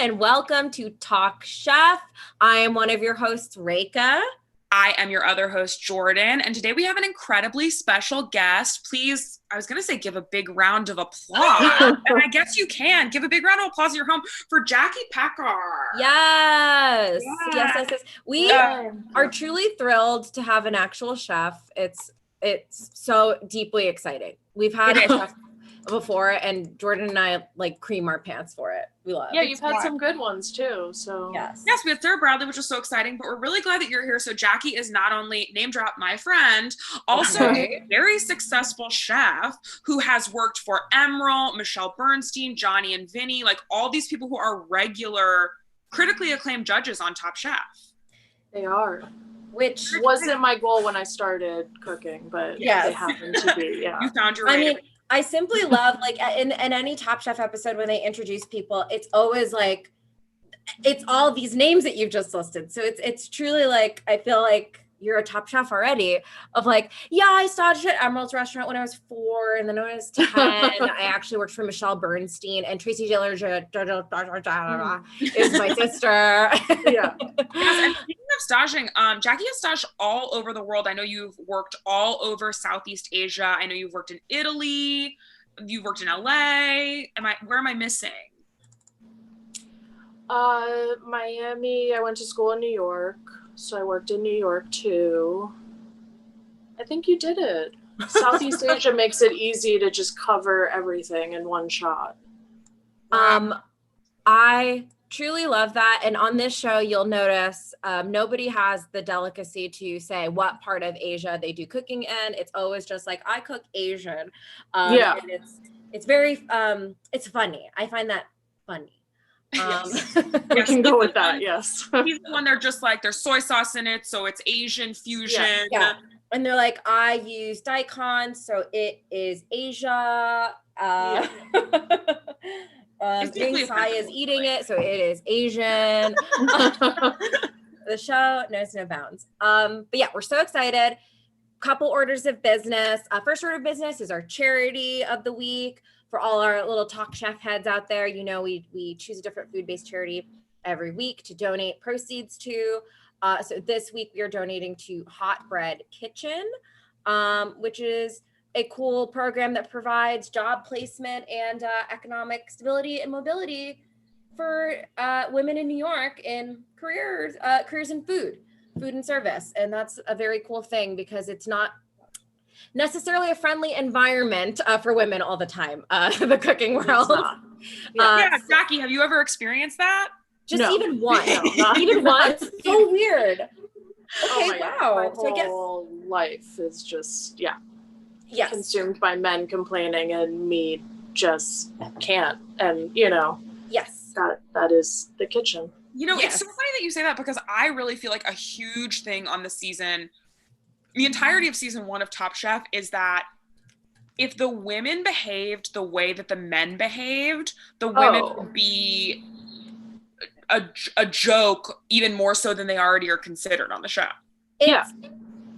and welcome to Talk Chef. I am one of your hosts, Reka. I am your other host, Jordan, and today we have an incredibly special guest. Please, I was going to say give a big round of applause, and I guess you can. Give a big round of applause at your home for Jacque Packar. Yes. We are truly thrilled to have an actual chef. It's so deeply exciting. We've had a chef before, and Jordan and I like cream our pants for it. We love it. Yeah, you've had some good ones too. So yes, we had Sarah Bradley, which was so exciting, but we're really glad that you're here. So Jacque is not only name drop my friend, also a very successful chef who has worked for Emerald, Michelle Bernstein, Johnny and Vinny, like all these people who are regular, critically acclaimed judges on Top Chef. They are. Which wasn't my goal when I started cooking, but they happen to be. Yeah, you found your way. I mean, I simply love, like, in any Top Chef episode when they introduce people, it's always like, it's all these names that you've just listed. So it's truly like, I feel like you're a Top Chef already of like, yeah, I started at Emerald's restaurant when I was 4 and then when I was 10, I actually worked for Michelle Bernstein and Tracy Taylor is my sister. Yeah. Yes, and speaking of staging, Jacque has staged all over the world. I know you've worked all over Southeast Asia. I know you've worked in Italy. You've worked in LA. Where am I missing? Miami. I went to school in New York, so I worked in New York too. I think you did it. Southeast Asia makes it easy to just cover everything in one shot. I truly love that. And on this show, you'll notice nobody has the delicacy to say what part of Asia they do cooking in. It's always just like, I cook Asian. And it's very, it's funny. I find that funny. Yes. We can go with that. Yes. He's the one they're just like, there's soy sauce in it, so it's Asian fusion. Yeah. And they're like, I use daikon, so it is Asia. Ming Tsai is eating it, so it is Asian. The show knows no bounds. But yeah, we're so excited. Couple orders of business. First order of business is our charity of the week. For all our little Talk Chef heads out there, you know, we choose a different food-based charity every week to donate proceeds to. So this week we are donating to Hot Bread Kitchen, which is a cool program that provides job placement and economic stability and mobility for women in New York in careers in food and service. And that's a very cool thing because it's not necessarily a friendly environment for women all the time, the cooking world. Jacque, have you ever experienced that? Just even once. Even once? So weird. Okay, wow. My whole life is just, consumed by men complaining and me just can't. And, you know, that is the kitchen. You know, it's so funny that you say that because I really feel like a huge thing on the season, the entirety of season 1 of Top Chef is that if the women behaved the way that the men behaved, the women would be a joke even more so than they already are considered on the show.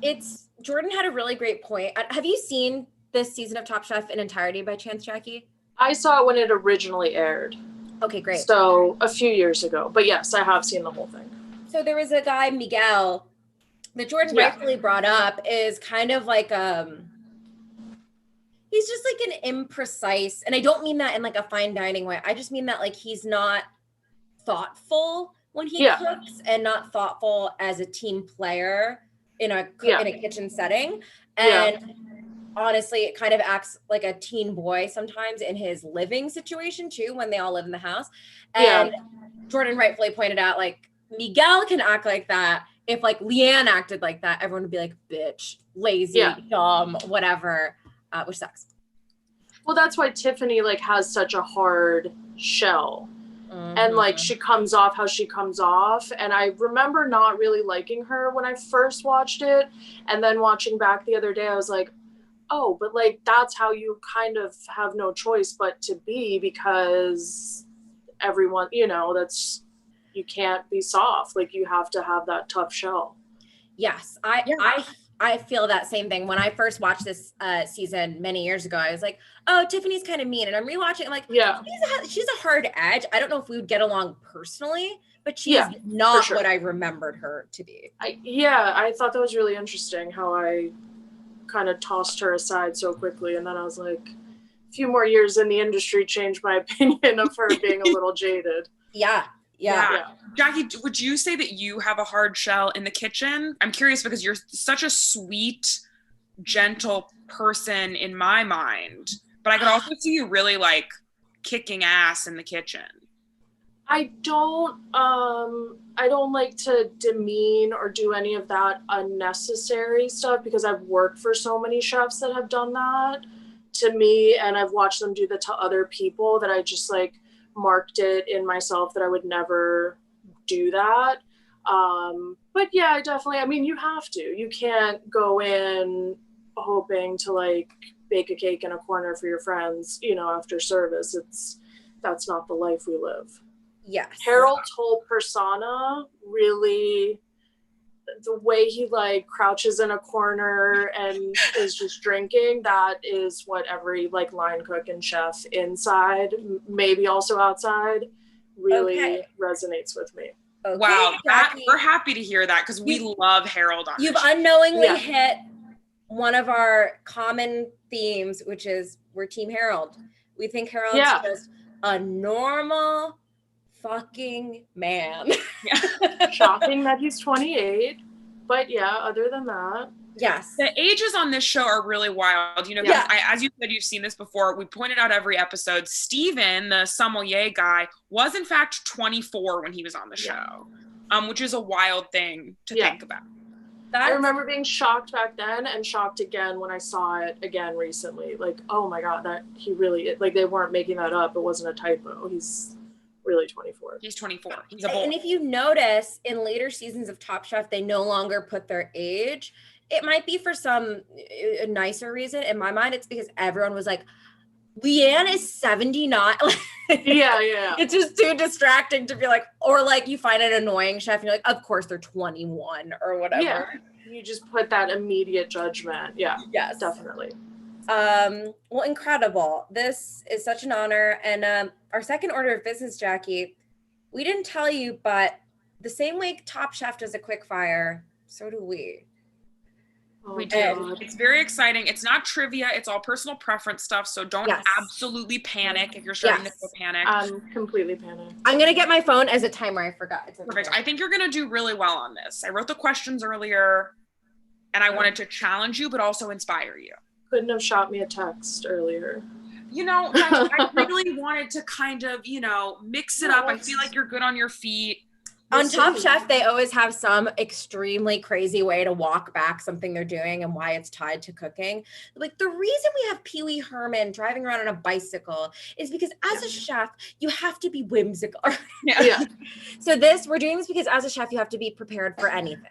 It's Jordan had a really great point. Have you seen this season of Top Chef in entirety by chance, Jacque? I saw it when it originally aired. Okay, great. So a few years ago, but yes, I have seen the whole thing. So there was a guy, Miguel, that Jordan rightfully brought up is kind of like he's just like an imprecise, and I don't mean that in like a fine dining way. I just mean that like he's not thoughtful when he cooks and not thoughtful as a team player in a kitchen setting. And honestly, it kind of acts like a teen boy sometimes in his living situation too, when they all live in the house. And Jordan rightfully pointed out, like, Miguel can act like that. If like Leanne acted like that, everyone would be like, bitch, lazy, dumb, whatever, which sucks. Well, that's why Tiffany like has such a hard shell. And like she comes off how she comes off. And I remember not really liking her when I first watched it. And then watching back the other day, I was like, oh, but like that's how you kind of have no choice but to be, because everyone, you know, you can't be soft. Like you have to have that tough shell. Yes. I I feel that same thing. When I first watched this season many years ago, I was like, oh, Tiffany's kind of mean. And I'm rewatching, I'm like, she's a hard edge. I don't know if we would get along personally, but she's not what I remembered her to be. I thought that was really interesting how I kind of tossed her aside so quickly. And then I was like, a few more years in the industry changed my opinion of her being a little jaded. Yeah. Jacque, would you say that you have a hard shell in the kitchen? I'm curious because you're such a sweet, gentle person in my mind, but I could also see you really like kicking ass in the kitchen. I don't like to demean or do any of that unnecessary stuff because I've worked for so many chefs that have done that to me, and I've watched them do that to other people that I just like marked it in myself that I would never do that. But yeah, definitely. I mean, you have to. You can't go in hoping to like bake a cake in a corner for your friends, after service. That's not the life we live. Yes. Harold's whole persona really, the way he like crouches in a corner and is just drinking, that is what every like line cook and chef inside, maybe also outside, really resonates with me. Okay, wow, we're happy to hear that because we love Harold on You've unknowingly hit one of our common themes, which is we're Team Harold. We think Harold's just a normal fucking man. Shocking that he's 28, but other than that, yes, the ages on this show are really wild. As you said, you've seen this before. We pointed out every episode. Steven, the sommelier guy, was in fact 24 when he was on the show, which is a wild thing to think about. I remember being shocked back then and shocked again when I saw it again recently. Like, oh my God, that he really, like, they weren't making that up. It wasn't a typo. He's really 24. He's 24. He's a boy. And if you notice in later seasons of Top Chef, they no longer put their age. It might be for some a nicer reason. In my mind, it's because everyone was like, Leanne is 79. It's just too distracting to be like, or like you find an annoying chef and you're like, of course they're 21 or whatever. Yeah. You just put that immediate judgment. Yeah. Yes. Definitely. Well, incredible. This is such an honor. And our second order of business, Jacque, we didn't tell you, but the same way Top Chef does a quick fire, so do we. We do. It's very exciting. It's not trivia. It's all personal preference stuff. So don't absolutely panic if you're starting to feel panic. I'm completely panicked. I'm going to get my phone as a timer. I forgot. It's perfect. I think you're going to do really well on this. I wrote the questions earlier and I wanted to challenge you, but also inspire you. Couldn't have shot me a text earlier. I really wanted to kind of, mix it up. I feel like you're good on your feet. On Top Chef, they always have some extremely crazy way to walk back something they're doing and why it's tied to cooking. Like the reason we have Pee Wee Herman driving around on a bicycle is because as a chef, you have to be whimsical. So we're doing this because as a chef, you have to be prepared for anything.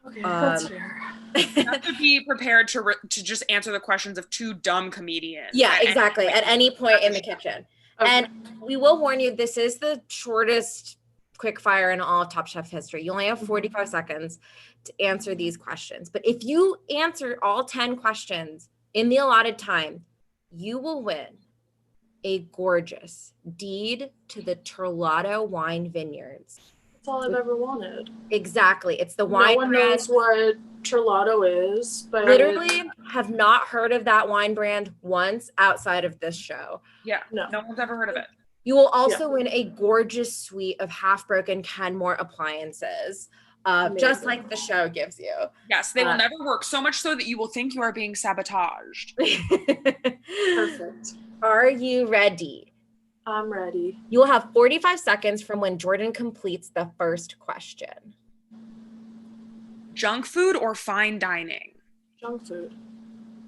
Okay, that's fair. You have to be prepared to just answer the questions of two dumb comedians. Yeah, exactly. At any point in the kitchen. Okay. And we will warn you, this is the shortest quick fire in all of Top Chef history. You only have 45 seconds to answer these questions. But if you answer all 10 questions in the allotted time, you will win a gorgeous deed to the Terlato Wine Vineyards. That's all I've ever wanted. Exactly. It's the wine brand. No one knows what Terlato is, but literally have not heard of that wine brand once outside of this show. Yeah, no one's ever heard of it. You will also win a gorgeous suite of half-broken Kenmore appliances, just like the show gives you. Yes, they will never work, so much so that you will think you are being sabotaged. Perfect. Are you ready? I'm ready. You will have 45 seconds from when Jordan completes the first question. Junk food or fine dining? Junk food.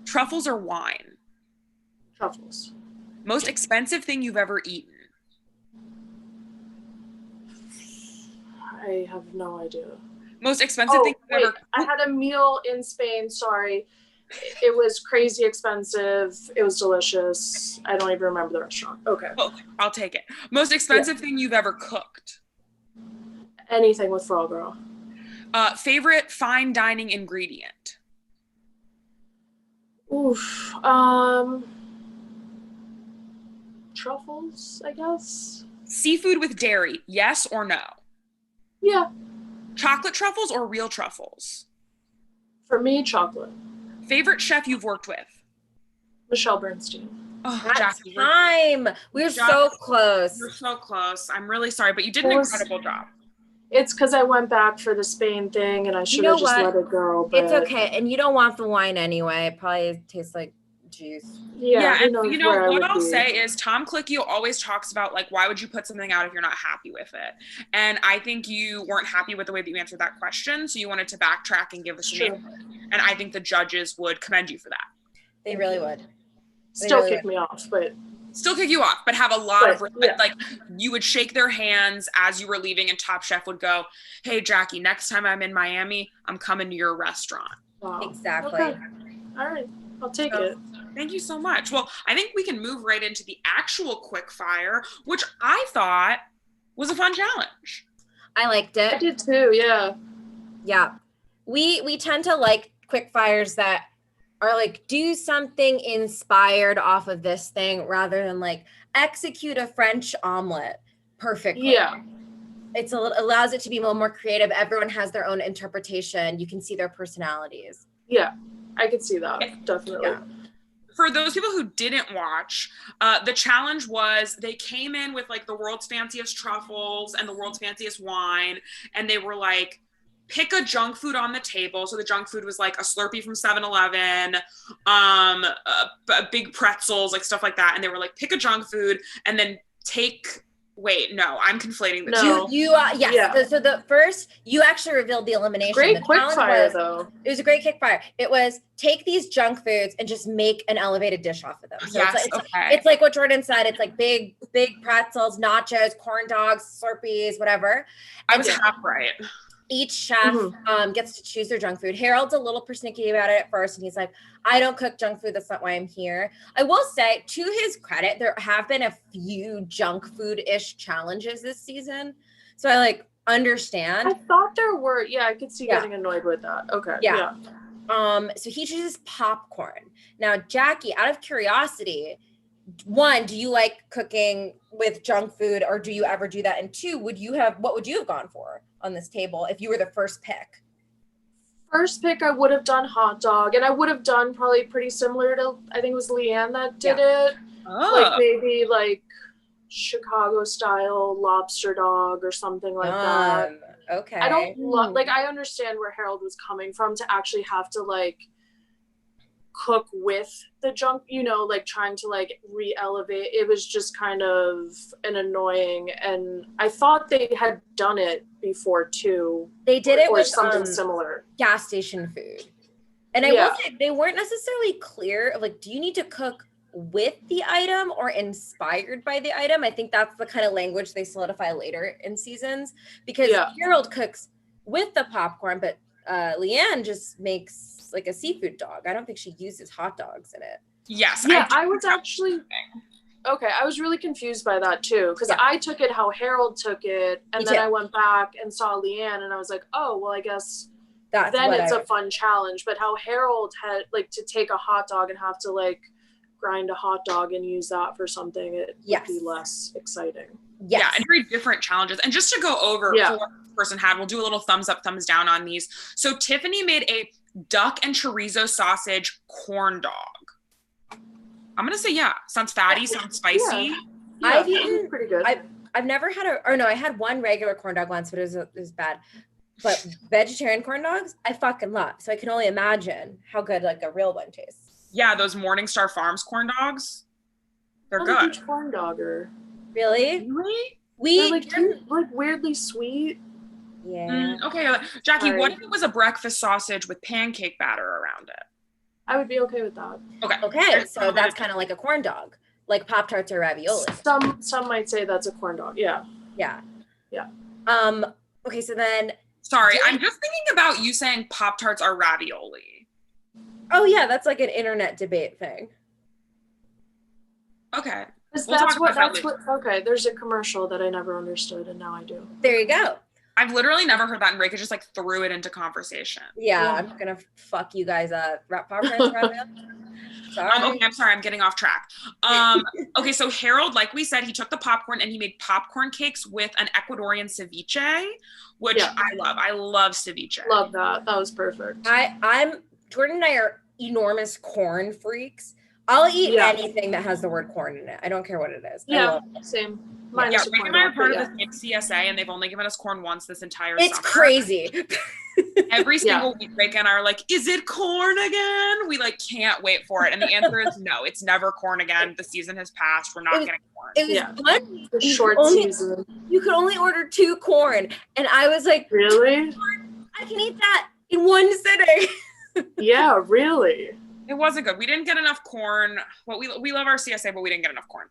Truffles or wine? Truffles. Most expensive thing you've ever eaten? I have no idea. Most expensive thing you've ever... I had a meal in Spain, sorry. It was crazy expensive. It was delicious. I don't even remember the restaurant. Okay. Well, I'll take it. Most expensive thing you've ever cooked? Anything with foie gras. Favorite fine dining ingredient? Oof. Truffles, I guess. Seafood with dairy, yes or no? Yeah. Chocolate truffles or real truffles? For me, chocolate. Favorite chef you've worked with? Michelle Bernstein. Oh, That Jacque, time. We're so close. You're so close. I'm really sorry, but you did an incredible job. It's because I went back for the Spain thing and I should have just let it go. But it's okay. And you don't want the wine anyway. It probably tastes like juice. Yeah, and you know what I'll say is Tom Colicchio always talks about like, why would you put something out if you're not happy with it? And I think you weren't happy with the way that you answered that question, so you wanted to backtrack and give us an answer. And I think the judges would commend you for that. They really would. Still kick me off, but still kick you off, but have a lot of respect. Yeah. Like you would shake their hands as you were leaving, and Top Chef would go, "Hey, Jacque, next time I'm in Miami, I'm coming to your restaurant." Wow. Exactly. Okay. All right, I'll take it. Thank you so much. Well, I think we can move right into the actual quick fire, which I thought was a fun challenge. I liked it. I did too. Yeah. Yeah. We tend to like quick fires that are like do something inspired off of this thing rather than like execute a French omelet perfectly. Yeah. It allows it to be a little more creative. Everyone has their own interpretation. You can see their personalities. Yeah, I could see that. Definitely. Yeah. For those people who didn't watch, the challenge was they came in with like the world's fanciest truffles and the world's fanciest wine. And they were like, pick a junk food on the table. So the junk food was like a Slurpee from 7-Eleven, big pretzels, like stuff like that. And they were like, pick a junk food and then I'm conflating the two. Yes. Yeah. So the first, you actually revealed the elimination. Great quick fire though. It was a great quick fire. It was take these junk foods and just make an elevated dish off of them. So it's like what Jordan said. It's like big pretzels, nachos, corn dogs, Slurpees, whatever. I was half right. Each chef gets to choose their junk food. Harold's a little persnickety about it at first, and he's like, I don't cook junk food. That's not why I'm here. I will say, to his credit, there have been a few junk food-ish challenges this season. So I like understand. I thought there were. Yeah, I could see getting annoyed with that. Okay. Yeah. So he chooses popcorn. Now, Jacque, out of curiosity, one, do you like cooking with junk food, or do you ever do that? And two, what would you have gone for on this table if you were the first pick? First pick, I would have done hot dog, and I would have done probably pretty similar to, I think it was Leanne that did it. Oh. Like maybe like Chicago style lobster dog or something like that. Okay. I don't like, I understand where Harold was coming from to actually have to like cook with the junk, like trying to like re-elevate. It was just kind of an annoying, and I thought they had done it before too. They did it with something similar. Gas station food. And I will say they weren't necessarily clear of like, do you need to cook with the item or inspired by the item? I think that's the kind of language they solidify later in seasons, because Harold cooks with the popcorn, but Leanne just makes like a seafood dog. I don't think she uses hot dogs in it. Yes. Yeah, I was actually okay. I was really confused by that too, because I took it how Harold took it, and then I went back and saw Leanne, and I was like, oh, well, I guess it's a fun challenge. But how Harold had like to take a hot dog and have to like grind a hot dog and use that for something, it would be less exciting. Yes. Yeah, and very different challenges. And just to go over what the person had, we'll do a little thumbs up, thumbs down on these. So Tiffany made a duck and chorizo sausage corn dog. I'm gonna say sounds fatty, sounds spicy. I've eaten pretty good. I've never had I had one regular corn dog once, but it was bad. But vegetarian corn dogs, I fucking love. So I can only imagine how good like a real one tastes. Yeah, those Morningstar Farms corn dogs, they're good. I'm a huge corn dogger. Really? They're like weirdly sweet. Yeah. Okay, Jacque, what if it was a breakfast sausage with pancake batter around it? I would be okay with that. Okay, so that's kind of like a corn dog, like Pop-Tarts or ravioli. Some might say that's a corn dog. Yeah. Okay, so then. Sorry, I'm just thinking about you saying Pop-Tarts are ravioli. Oh yeah, that's like an internet debate thing. Okay. Okay, there's a commercial that I never understood, and now I do. There you go. I've literally never heard that, and Reka just like threw it into conversation. Yeah, I'm gonna fuck you guys up. Pomegranates around there? Sorry. Okay, I'm sorry, I'm getting off track. Okay, so Harold, like we said, he took the popcorn and he made popcorn cakes with an Ecuadorian ceviche, which I love. I love ceviche. Love that. That was perfect. Jordan and I are enormous corn freaks. I'll eat anything that has the word corn in it. I don't care what it is. Yeah, same. Reka and I are part of the same CSA, and they've only given us corn once this entire summer. It's crazy. Every single week, Reka and I are like, is it corn again? We like can't wait for it. And the answer is no, it's never corn again. The season has passed. We're not getting corn. It was one the short season. You could only order 2 corn. And I was like, really? I can eat that in one sitting. Yeah, really. It wasn't good. We didn't get enough corn. Well, we love our CSA, but we didn't get enough corn.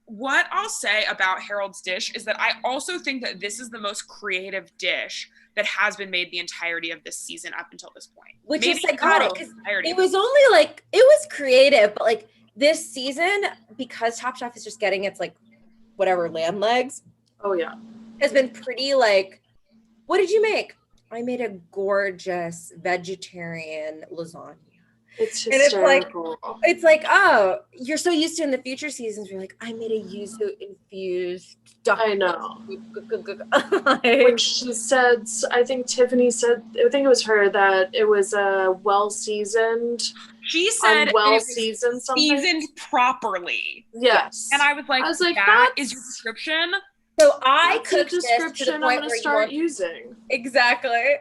What I'll say about Harold's dish is that I also think that this is the most creative dish that has been made the entirety of this season up until this point. Which is psychotic, because it was only like, it was creative, but like this season, because Top Chef is just getting its like whatever land legs. Oh yeah. Has been pretty like, what did you make? I made a gorgeous vegetarian lasagna. It's hysterical. It's like, oh, you're so used to in the future seasons, you're like, I made a yuzu infused duck. I know. When she said, I think Tiffany said, I think it was her, that it was a well-seasoned. She said well-seasoned something. Seasoned properly. Yes. And I was like, that is your description? So I cooked the description I'm going to start using. Exactly.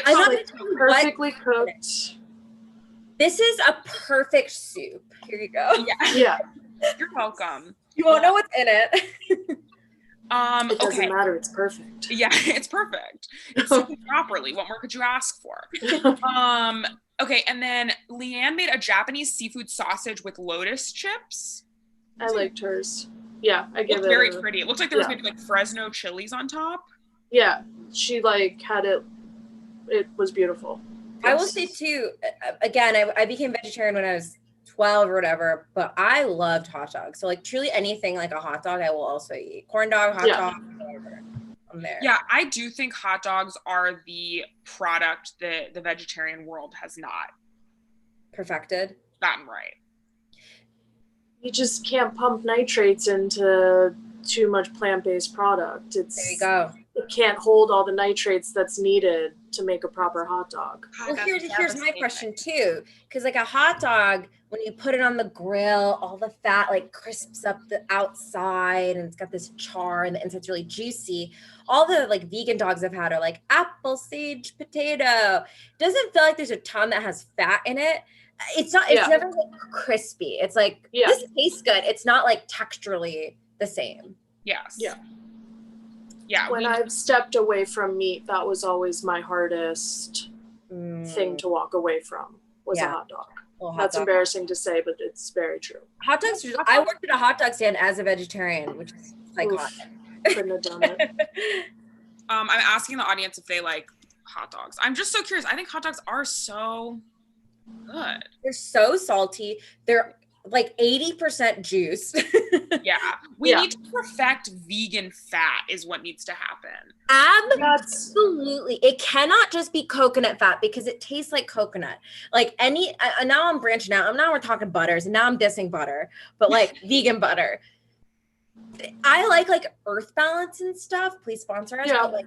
I'm like perfectly cooked. This is a perfect soup. Here you go. Yeah. You're welcome. You won't know what's in it. It doesn't matter. It's perfect. Yeah, it's perfect. It's cooked properly. What more could you ask for? Okay, and then Leanne made a Japanese seafood sausage with lotus chips. I liked hers. Yeah, I give it. Very pretty. It looked like there was maybe like Fresno chilies on top. Yeah, she like had it. It was beautiful. I will say too, again, I became vegetarian when I was 12 or whatever, but I loved hot dogs. So like truly anything like a hot dog, I will also eat. Corn dog, hot dog, whatever. I'm there. Yeah, I do think hot dogs are the product that the vegetarian world has not perfected. Gotten right. You just can't pump nitrates into too much plant-based product. There you go. It can't hold all the nitrates that's needed to make a proper hot dog. Well, here's my question too, because like a hot dog, when you put it on the grill, all the fat like crisps up the outside, and it's got this char, and the inside's really juicy. All the like vegan dogs I've had are like apple sage potato. Doesn't feel like there's a ton that has fat in it. It's not. It's never like crispy. It's like this tastes good. It's not like texturally the same. Yes. Yeah. Yeah. When I've stepped away from meat, that was always my hardest thing to walk away from, was a hot dog. That's embarrassing to say, but it's very true. Hot dogs. I worked at a hot dog stand as a vegetarian, which is psychotic. Couldn't have done it. I'm asking the audience if they like hot dogs. I'm just so curious. I think hot dogs are so good. They're so salty. They're like 80% juice. Yeah. We need to perfect vegan fat is what needs to happen. Absolutely. It cannot just be coconut fat because it tastes like coconut. Like now I'm branching out. Now we're talking butters, and now I'm dissing butter, but like vegan butter. I like Earth Balance and stuff. Please sponsor us. Yeah. But like,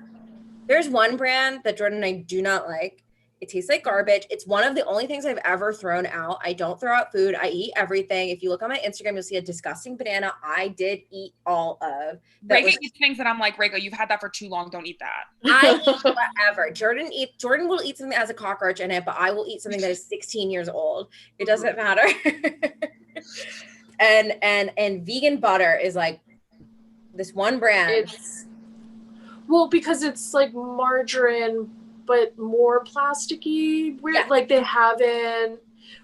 there's one brand that Jordan and I do not like. It tastes like garbage. It's one of the only things I've ever thrown out. I don't throw out food. I eat everything. If you look on my Instagram, you'll see a disgusting banana I did eat all of. Reka eats things that I'm like, Reka, you've had that for too long. Don't eat that. I eat whatever. Jordan will eat something that has a cockroach in it, but I will eat something that is 16 years old. It doesn't matter. and vegan butter is like this one brand. Because it's like margarine, but more plasticky. Weird. Like they haven't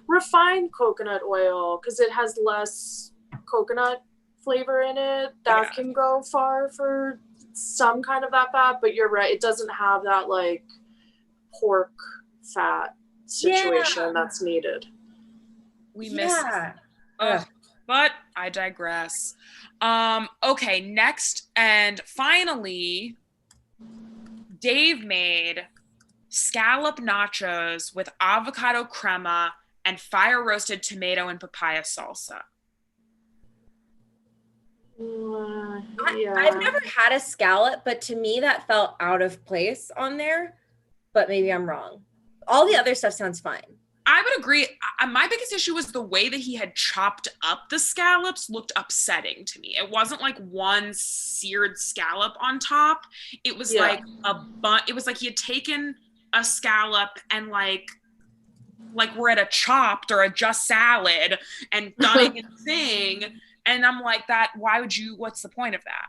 refined coconut oil because it has less coconut flavor in it. That can go far for some kind of that fat, but you're right. It doesn't have that like pork fat situation that's needed. We miss it. But I digress. Okay, next and finally, Dave made scallop nachos with avocado crema and fire roasted tomato and papaya salsa. Yeah. I've never had a scallop, but to me that felt out of place on there. But maybe I'm wrong. All the other stuff sounds fine. I would agree. My biggest issue was the way that he had chopped up the scallops looked upsetting to me. It wasn't like one seared scallop on top. It was like it was like he had taken a scallop and like we're at a Chopped or a Just Salad and done it in a thing. And I'm like, what's the point of that?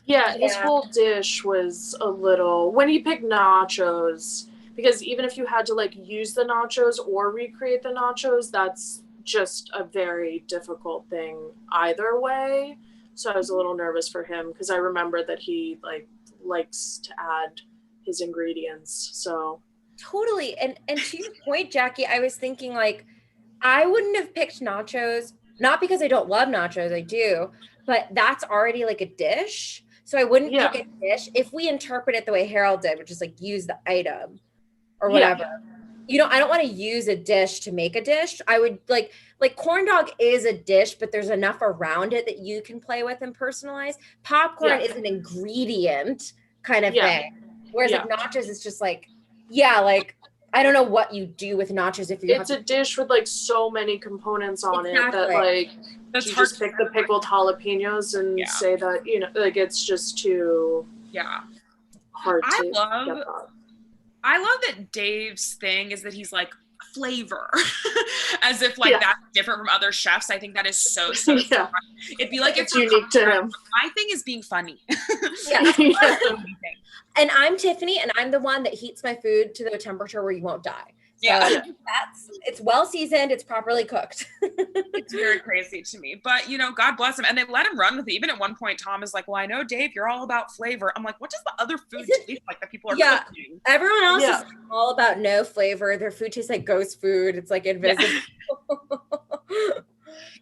Yeah, his whole dish was a little, when he picked nachos, because even if you had to like use the nachos or recreate the nachos, that's just a very difficult thing either way. So I was a little nervous for him because I remember that he like likes to add his ingredients. So totally. And to your point, Jackie, I was thinking like I wouldn't have picked nachos, not because I don't love nachos, I do, but that's already like a dish. So I wouldn't pick a dish if we interpret it the way Harold did, which is like use the item or whatever. I don't want to use a dish to make a dish. I would like corn dog is a dish, but there's enough around it that you can play with and personalize. Popcorn is an ingredient kind of thing. Whereas like nachos is just like, like, I don't know what you do with nachos if you it's a dish with like so many components on it that like that's you just pick the pickled jalapenos and say that, you know, like it's just too hard to get that. I love that Dave's thing is that he's like flavor as if like that's different from other chefs. I think that is so smart. It'd be like it's unique to him. My thing is being funny. And I'm Tiffany, and I'm the one that heats my food to the temperature where you won't die. So it's well seasoned, it's properly cooked. It's very crazy to me. But you know, God bless him. And they let him run with it. Even at one point, Tom is like, well, I know, Dave, you're all about flavor. I'm like, what does the other food taste like that people are cooking? Everyone else is all about no flavor. Their food tastes like ghost food. It's like invisible.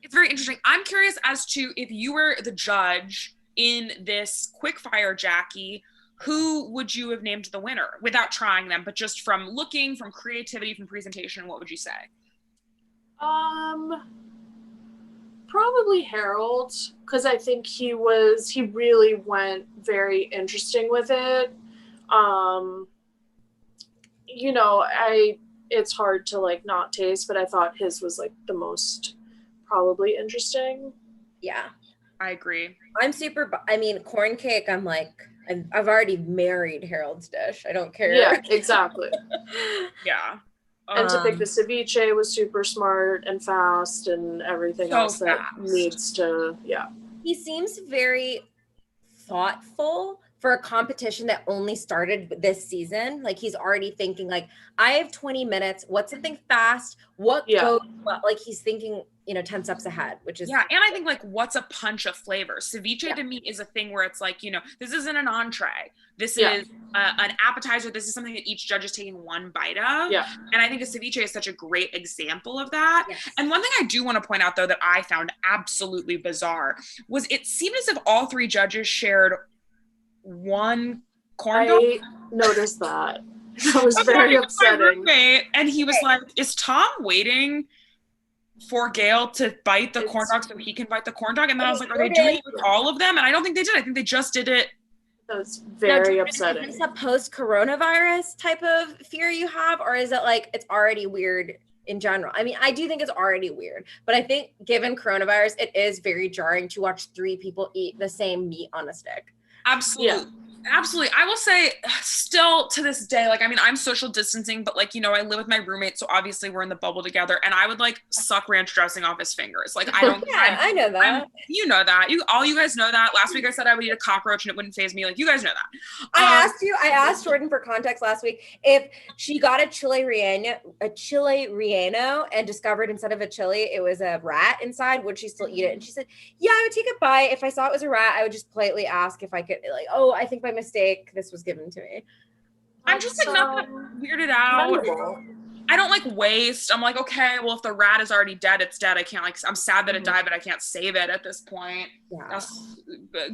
It's very interesting. I'm curious as to if you were the judge in this quickfire, Jackie, who would you have named the winner without trying them, but just from looking, from creativity, from presentation, what would you say? Probably Harold, because I think he really went very interesting with it. You know, it's hard to like not taste, but I thought his was like the most probably interesting. Yeah. I agree. Corn cake, I'm like, I've already married Harold's dish. I don't care. Yeah, exactly. And to pick the ceviche was super smart and fast and everything else that needs to, He seems very thoughtful for a competition that only started this season. Like he's already thinking like, I have 20 minutes. What's something fast? What goes well? Like he's thinking, 10 steps ahead, which is. Yeah. And I think like, what's a punch of flavor? Ceviche to me is a thing where it's like, this isn't an entree. This is an appetizer. This is something that each judge is taking one bite of. Yeah. And I think a ceviche is such a great example of that. Yes. And one thing I do want to point out though, that I found absolutely bizarre was it seemed as if all three judges shared one corn dog. I noticed that. That was very upsetting. Roommate, and he was like, is Tom waiting for Gail to bite the corn dog so he can bite the corn dog? And then I was like, are they doing it with all of them? And I don't think they did. I think they just did it. That was very upsetting. Is this a post-coronavirus type of fear you have? Or is it like it's already weird in general? I mean, I do think it's already weird. But I think given coronavirus, it is very jarring to watch three people eat the same meat on a stick. Absolutely. Yeah. Absolutely. I will say still to this day, like, I mean, I'm social distancing, but like, I live with my roommate. So obviously we're in the bubble together and I would like suck ranch dressing off his fingers. Like, I don't, I know that. You know that. You guys know that. Last week I said I would eat a cockroach and it wouldn't faze me. Like, you guys know that. I asked Jordan for context last week if she got a chile relleno and discovered instead of a chili, it was a rat inside, would she still eat it? And she said, yeah, I would take a bite. If I saw it was a rat, I would just politely ask if I could, like, oh, I think by mistake this was given to me. I'm just like not weirded out. Memorable. I don't like waste. I'm like, okay, well, if the rat is already dead, it's dead. I can't I'm sad that it died, but I can't save it at this point. Yeah. That's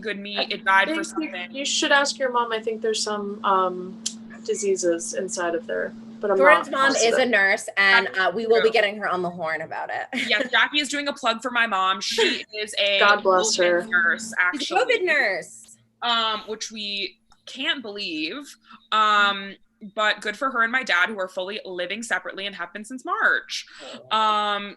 good meat. It died for something. You should ask your mom. I think there's some diseases inside of there. But I'm Jordan's not mom is a nurse, and we will be getting her on the horn about it. Yes, Jacque is doing a plug for my mom. She is a God bless her nurse, actually. She's a COVID nurse. Which we can't believe. But good for her and my dad, who are fully living separately and have been since March.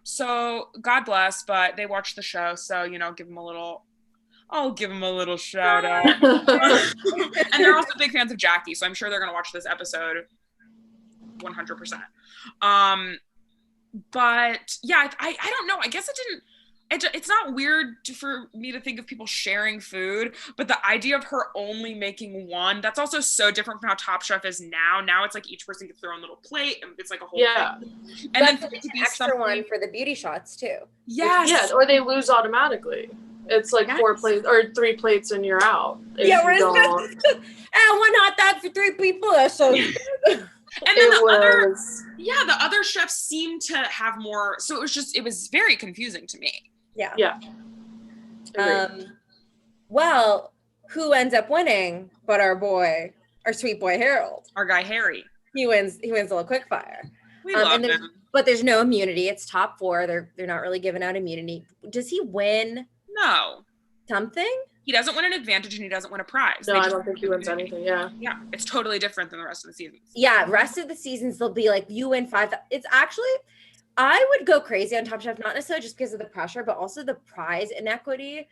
So God bless, but they watched the show, so I'll give them a little shout out. And they're also big fans of Jacque, so I'm sure they're gonna watch this episode 100%. But yeah, I don't know. I guess it's not weird for me to think of people sharing food, but the idea of her only making one, that's also so different from how Top Chef is now. Now it's like each person gets their own little plate, and it's like a whole thing. And then for it to be extra one for the beauty shots too. Yes. Yeah, or they lose automatically. It's like 4 plates or 3 plates and you're out. Yeah, we're just one hot dog for 3 people. That's so good. And then the other chefs seemed to have more, so it was very confusing to me. Yeah. Well, who ends up winning but our sweet boy Harold. Our guy Harry. He wins a little quick fire. We love him. But there's no immunity. It's top 4. They're not really giving out immunity. Does he win? No. Something? He doesn't win an advantage and he doesn't win a prize. No, I don't think he wins anything. Yeah. Yeah. It's totally different than the rest of the seasons. Yeah. Rest of the seasons, they'll be like, you win 5. It's actually, I would go crazy on Top Chef, not necessarily just because of the pressure, but also the prize inequity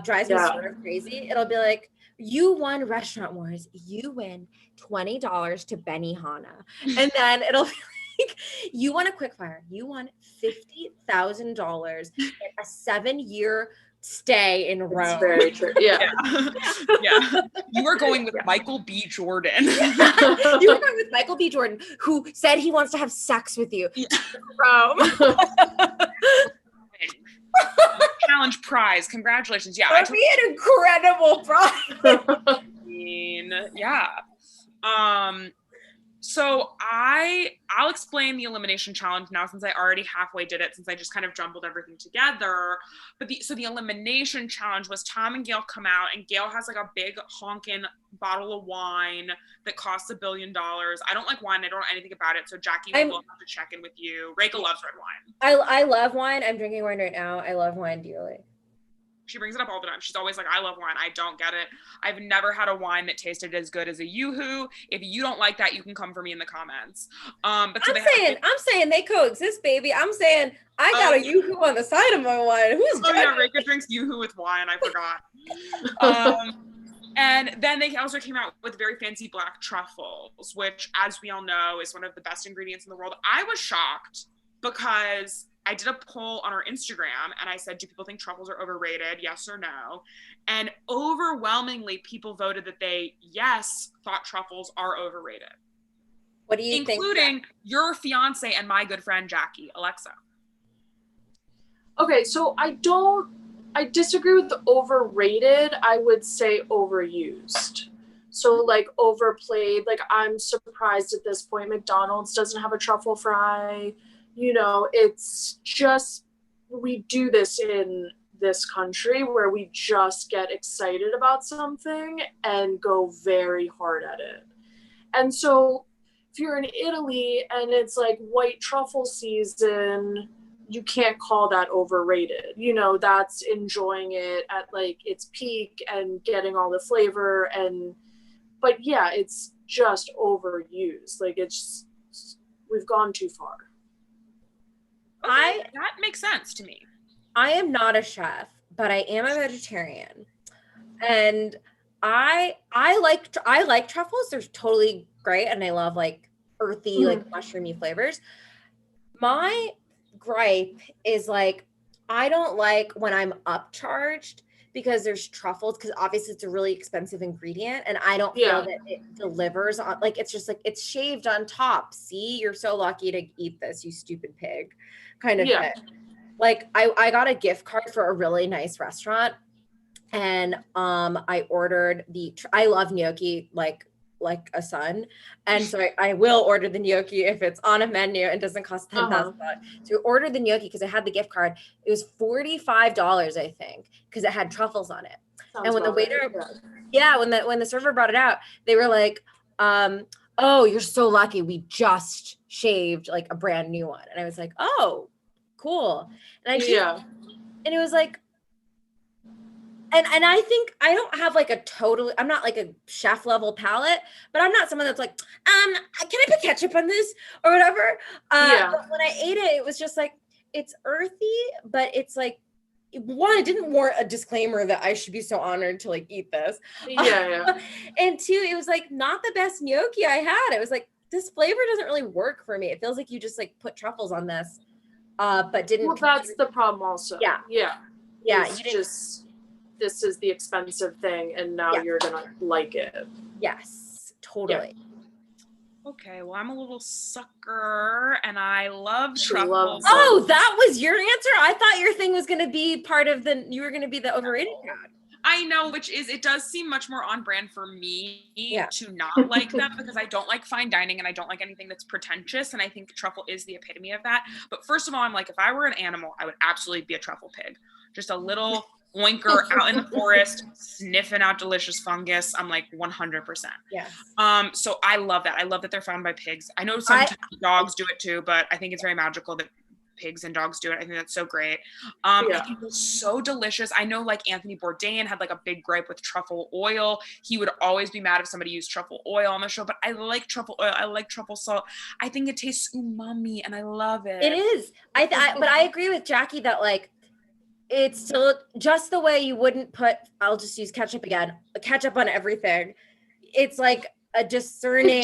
drives me sort of crazy. It'll be like, you won Restaurant Wars. You win $20 to Benihana. And then it'll be like, you won a quickfire. You won $50,000 in a 7-year stay in Rome. That's very true. Yeah. Yeah. You are going with Michael B. Jordan. You are going with Michael B. Jordan, who said he wants to have sex with you. Yeah. Rome. Challenge prize. Congratulations. Yeah. That'd be an incredible prize. Yeah. So I'll explain the elimination challenge now, since I already halfway did it, since I just kind of jumbled everything together. But the elimination challenge was Tom and Gail come out, and Gail has like a big honkin' bottle of wine that costs $1 billion. I don't like wine. I don't know anything about it. So Jacque will have to check in with you. Rachel loves red wine. I love wine. I'm drinking wine right now. I love wine dearly. She brings it up all the time. She's always like, I love wine. I don't get it. I've never had a wine that tasted as good as a Yoo-hoo. If you don't like that, you can come for me in the comments. I'm saying they coexist, baby. I'm saying I got a Yoo-hoo on the side of my wine. Who's yeah, Rachel drinks Yoo-hoo with wine. I forgot. And then they also came out with very fancy black truffles, which, as we all know, is one of the best ingredients in the world. I was shocked because I did a poll on our Instagram and I said, do people think truffles are overrated? Yes or no? And overwhelmingly, people voted that they, thought truffles are overrated. What do you think? Including your fiance and my good friend, Jacque. Alexa. Okay, so I disagree with the overrated. I would say overused. So like overplayed. Like, I'm surprised at this point McDonald's doesn't have a truffle fry. You know, it's just, we do this in this country where we just get excited about something and go very hard at it. And so if you're in Italy and it's like white truffle season, you can't call that overrated. You know, that's enjoying it at like its peak and getting all the flavor. But yeah, it's just overused. Like, we've gone too far. That makes sense to me. I am not a chef, but I am a vegetarian, and I like truffles. They're totally great, and I love like earthy, like mushroomy flavors. My gripe is like, I don't like when I'm upcharged because there's truffles, because obviously it's a really expensive ingredient, and I don't feel that it delivers on, like, it's just like, it's shaved on top. See, you're so lucky to eat this, you stupid pig, kind of thing. Like, I got a gift card for a really nice restaurant, and I ordered I love gnocchi like like a son. And so I will order the gnocchi if it's on a menu and doesn't cost $10,000. So we ordered the gnocchi because I had the gift card. It was $45, I think, because it had truffles on it. Sounds and when the about waiter, right. when the server brought it out, they were like, oh, you're so lucky. We just shaved like a brand new one. And I was like, oh, cool. And and it was like, and I think I don't have like I'm not like a chef level palate, but I'm not someone that's like, can I put ketchup on this or whatever? But when I ate it, it was just like, it's earthy, but it's like, one, it didn't warrant a disclaimer that I should be so honored to like eat this. And two, it was like not the best gnocchi I had. It was like, this flavor doesn't really work for me. It feels like you just like put truffles on this, but didn't. Well, that's the problem also. Yeah. It's just, this is the expensive thing, and now you're gonna like it. Yes, totally. Okay, well, I'm a little sucker, and I love truffles. Oh, that was your answer? I thought your thing was gonna be part of you were gonna be the overrated crowd. I know, it does seem much more on brand for me to not like them, because I don't like fine dining and I don't like anything that's pretentious. And I think truffle is the epitome of that. But first of all, I'm like, if I were an animal, I would absolutely be a truffle pig. Just a little oinker out in the forest, sniffing out delicious fungus. I'm like 100%. Yes. So I love that. I love that they're found by pigs. I know sometimes dogs do it too, but I think it's very magical that pigs and dogs do it. I think that's so great. I think it's so delicious. I know like Anthony Bourdain had like a big gripe with truffle oil. He would always be mad if somebody used truffle oil on the show, but I like truffle oil. I like truffle salt. I think it tastes umami and I love it. It is. But I agree with Jackie that like, it's still just the way you wouldn't put, I'll just use ketchup again, ketchup on everything. It's like a discerning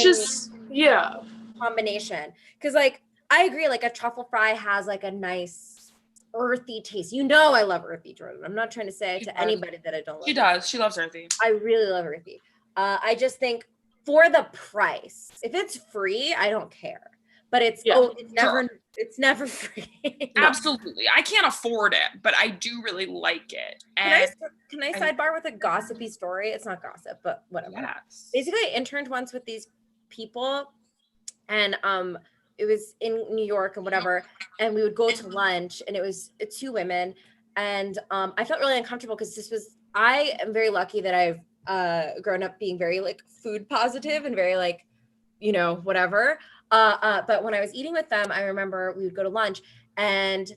combination. Because like, I agree, like a truffle fry has like a nice earthy taste. You know I love earthy, Jordan. I'm not trying to say it to anybody that I don't love. She does. She loves earthy. I really love earthy. I just think for the price, if it's free, I don't care. But it's never free. Absolutely. I can't afford it, but I do really like it. And can I sidebar with a gossipy story? It's not gossip, but whatever. Yes. Basically, I interned once with these people, and it was in New York and whatever, and we would go to lunch, and it was two women, and I felt really uncomfortable because I am very lucky that I've grown up being very like food positive and very like, whatever. But when I was eating with them, I remember we would go to lunch and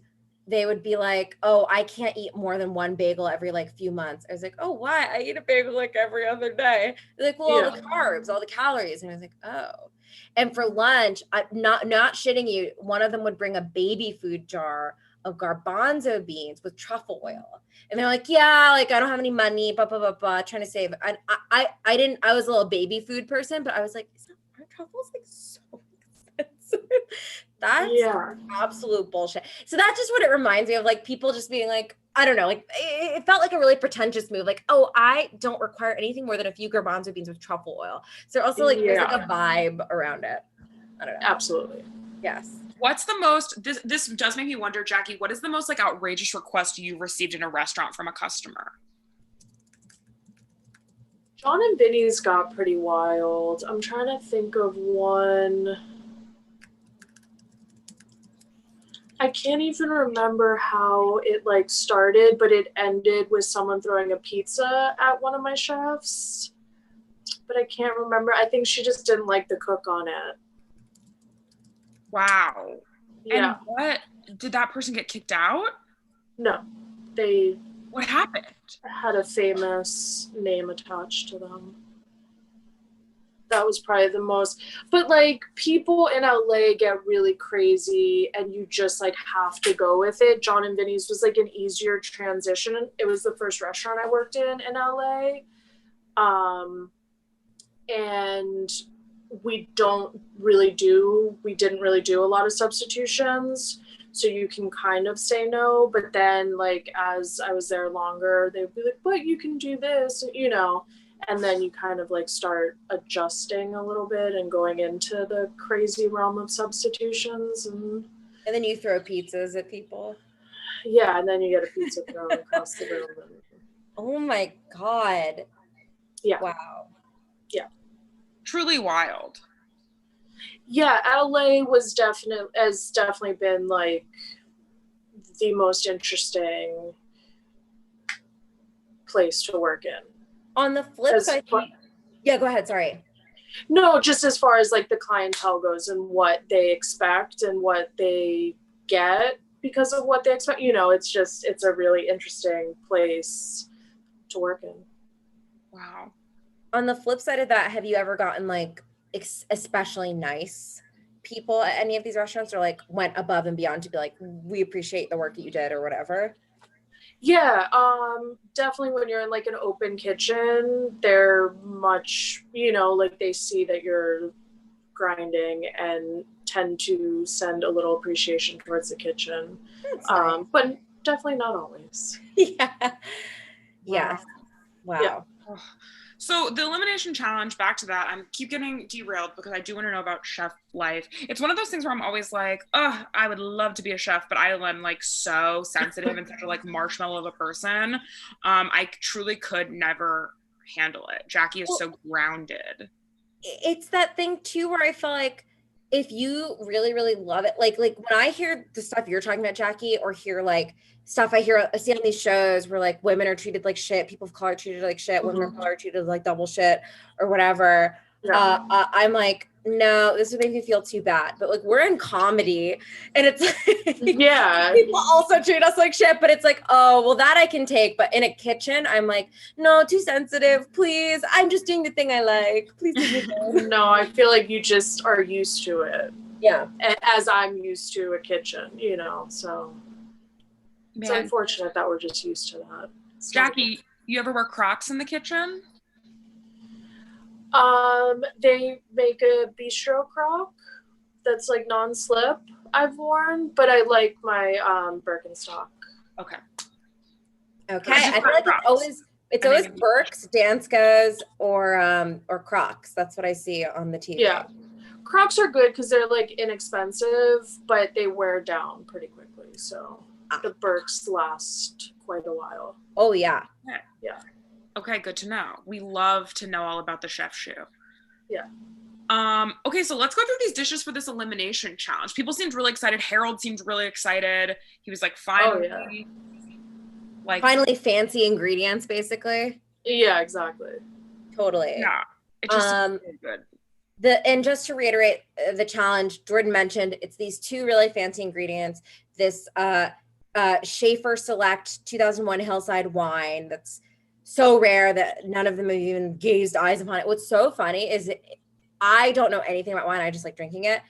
they would be like, oh, I can't eat more than one bagel every like few months. I was like, oh, why? I eat a bagel like every other day. They're like, well, all the carbs, all the calories. And I was like, oh. And for lunch, I'm not shitting you, one of them would bring a baby food jar of garbanzo beans with truffle oil. And they're like, yeah, like I don't have any money, blah, blah, blah, blah, trying to save. I was a little baby food person, but I was like, are truffles like so expensive? That's absolute bullshit. So that's just what it reminds me of, like people just being like, I don't know, like it felt like a really pretentious move. Like, oh, I don't require anything more than a few garbanzo beans with truffle oil. So also like there's like a vibe around it. I don't know. Absolutely. Yes. What's the most, this does make me wonder, Jackie, what is the most like outrageous request you received in a restaurant from a customer? John and Vinny's got pretty wild. I'm trying to think of one. I can't even remember how it like started, but it ended with someone throwing a pizza at one of my chefs. But I can't remember. I think she just didn't like the cook on it. Wow. Yeah. And what? Did that person get kicked out? No. What happened? Had a famous name attached to them. That was probably the most. But like people in LA get really crazy and you just like have to go with it. John and Vinny's was like an easier transition. It was the first restaurant I worked in LA. And we didn't really do a lot of substitutions. So you can kind of say no, but then like as I was there longer, they'd be like, but you can do this, and then you kind of like start adjusting a little bit and going into the crazy realm of substitutions. And then you throw pizzas at people. Yeah, and then you get a pizza thrown across the room. Oh my God. Yeah. Wow. Yeah. truly wild. Yeah, LA has definitely been like the most interesting place to work in. On the flip side, yeah, go ahead. Sorry. No, just as far as like the clientele goes and what they expect and what they get because of what they expect. You know, it's a really interesting place to work in. Wow. On the flip side of that, have you ever gotten like especially nice people at any of these restaurants, or like went above and beyond to be like, we appreciate the work that you did or whatever? Yeah, definitely when you're in like an open kitchen, they're much, you know, like they see that you're grinding and tend to send a little appreciation towards the kitchen. Nice. But definitely not always. Yeah. Yeah. Wow. Yeah. So the elimination challenge, back to that, I keep getting derailed because I do want to know about chef life. It's one of those things where I'm always like, oh, I would love to be a chef, but I am like so sensitive and such a like marshmallow of a person. I truly could never handle it. Jacque is so grounded. It's that thing too where I feel like if you really, really love it, like when I hear the stuff you're talking about, Jacque, or hear like stuff I see on these shows where like women are treated like shit, people of color are treated like shit, women of color are treated like double shit or whatever. Yeah. I'm like, no, this would make me feel too bad. But like we're in comedy and it's like, yeah, people also treat us like shit, but it's like, oh, well, that I can take. But in a kitchen, I'm like, no, too sensitive, please. I'm just doing the thing I like. Please leave me alone. No, I feel like you just are used to it. Yeah. As I'm used to a kitchen, you know, so it's unfortunate that we're just used to that. Jacque, you ever wear Crocs in the kitchen? They make a bistro croc that's like non-slip I've worn, but I like my Birkenstock. Okay. I feel like it's always Birks, Danskos, or Crocs. That's what I see on the TV. Yeah. Crocs are good because they're like inexpensive, but they wear down pretty quickly. So the Birks last quite a while. Oh yeah. Yeah. Okay, good to know. We love to know all about the chef shoe. Yeah. Okay, so let's go through these dishes for this elimination challenge. People seemed really excited. Harold seemed really excited. He was like, finally. Finally fancy ingredients, basically. Yeah, exactly. Totally. Yeah. It just really good. And just to reiterate the challenge, Jordan mentioned it's these two really fancy ingredients. This Schaefer Select 2001 Hillside wine that's so rare that none of them have even gazed eyes upon it. What's so funny is I don't know anything about wine. I just like drinking it.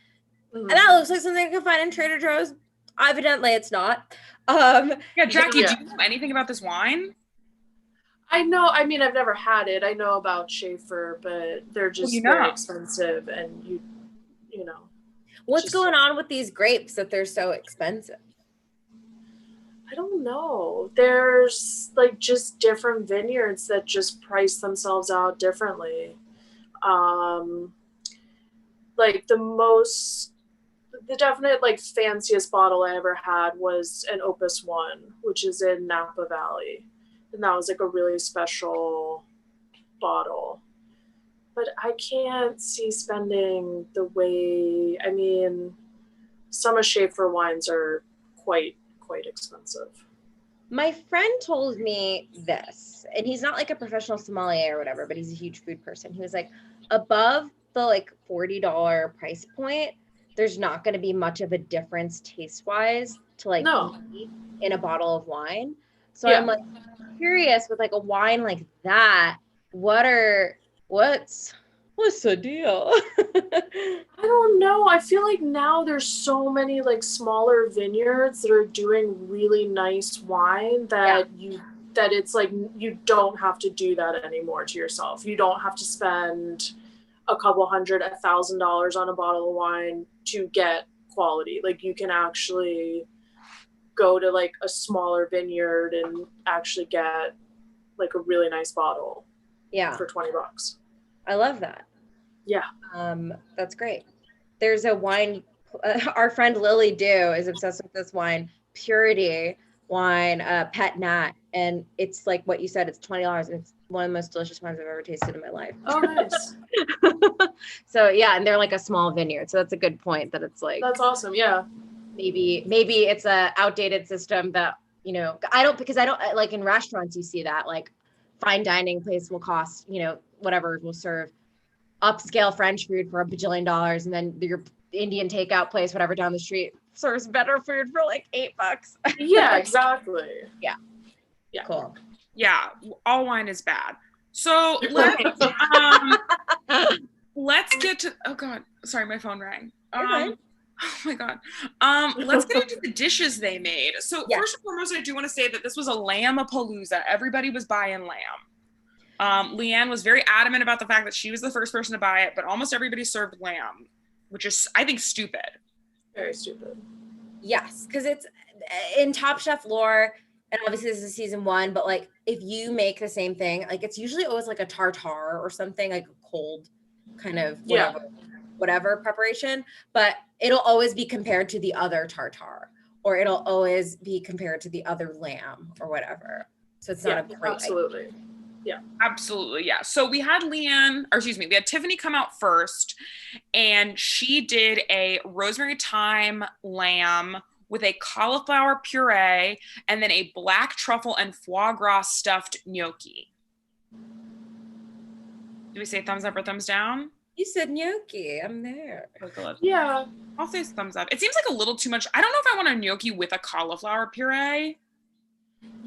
And that looks like something you can find in Trader Joe's. Evidently it's not. Yeah, Jacque, do you know anything about this wine? I know. I mean, I've never had it. I know about Schaefer, but they're just very expensive, and you know. What's going on with these grapes that they're so expensive? I don't know. There's like just different vineyards that just price themselves out differently. Like the definite like fanciest bottle I ever had was an Opus One, which is in Napa Valley. And that was like a really special bottle. But I can't see spending the way, I mean, some of Schaefer wines are quite expensive. My friend told me this, and he's not like a professional sommelier or whatever, but he's a huge food person. He was like, above the like $40 price point, there's not going to be much of a difference taste-wise to like eat in a bottle of wine. So I'm like curious with like a wine like that, what's the deal? I don't know. I feel like now there's so many like smaller vineyards that are doing really nice wine that it's like you don't have to do that anymore to yourself. You don't have to spend a couple $100, $1,000 on a bottle of wine to get quality. Like you can actually go to like a smaller vineyard and actually get like a really nice bottle for $20. I love that. Yeah. That's great. There's a wine, our friend Lily Dew is obsessed with this wine, Purity wine, Pet Nat, and it's like what you said, it's $20, and it's one of the most delicious wines I've ever tasted in my life. Oh, nice. So yeah, and they're like a small vineyard, so that's a good point that it's like That's awesome. Yeah. maybe it's a outdated system that, you know, I don't like in restaurants you see that like fine dining place will cost, you know, whatever will serve upscale French food for $1 bajillion, and then your Indian takeout place, whatever down the street, serves better food for like $8. Yeah, exactly. Yeah. Yeah. Cool. Yeah, all wine is bad. So let's get to, oh God, sorry, my phone rang. Oh my God. Let's get into the dishes they made. So first and foremost, I do want to say that this was a lamb-a-palooza. Everybody was buying lamb. Leanne was very adamant about the fact that she was the first person to buy it, but almost everybody served lamb, which is, I think, stupid. Very stupid. Yes, because it's in Top Chef lore, and obviously this is season 1, but like if you make the same thing, like it's usually always like a tartare or something, like a cold kind of whatever preparation, but it'll always be compared to the other tartare, or it'll always be compared to the other lamb or whatever. So it's not a great absolutely idea. Yeah, absolutely. Yeah. So we had we had Tiffany come out first, and she did a rosemary thyme lamb with a cauliflower puree and then a black truffle and foie gras stuffed gnocchi. Do we say thumbs up or thumbs down? You said gnocchi. I'm there. Yeah. I'll say thumbs up. It seems like a little too much. I don't know if I want a gnocchi with a cauliflower puree.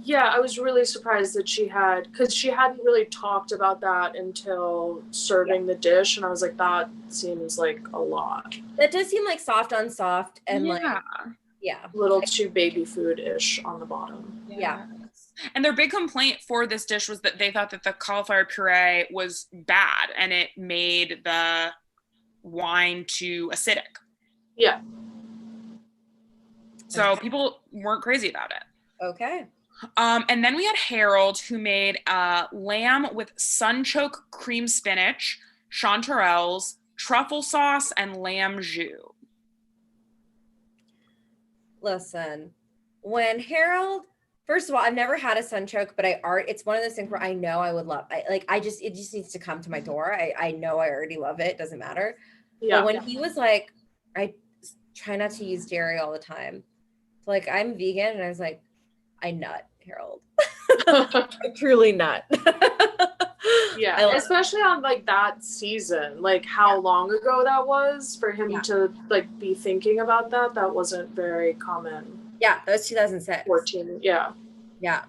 Yeah, I was really surprised that she because she hadn't really talked about that until serving the dish, and I was like, that seems like a lot. That does seem like soft on soft, and a little too baby food-ish on the bottom. Yeah. And their big complaint for this dish was that they thought that the cauliflower puree was bad and it made the wine too acidic. Yeah. So people weren't crazy about it. Okay. And then we had Harold, who made lamb with sunchoke cream spinach, chanterelles, truffle sauce, and lamb jus. Listen, when Harold, first of all, I've never had a sunchoke, but it's one of those things where I know I would love. It just needs to come to my door. I know I already love it. It doesn't matter. Yeah. But when he was like, I try not to use dairy all the time. So like I'm vegan, and I was like, I nut, Harold. I truly nut. Yeah, especially on like that season, like how long ago that was for him to like be thinking about that. That wasn't very common. Yeah, that was 2006. 14. Yeah. Yeah.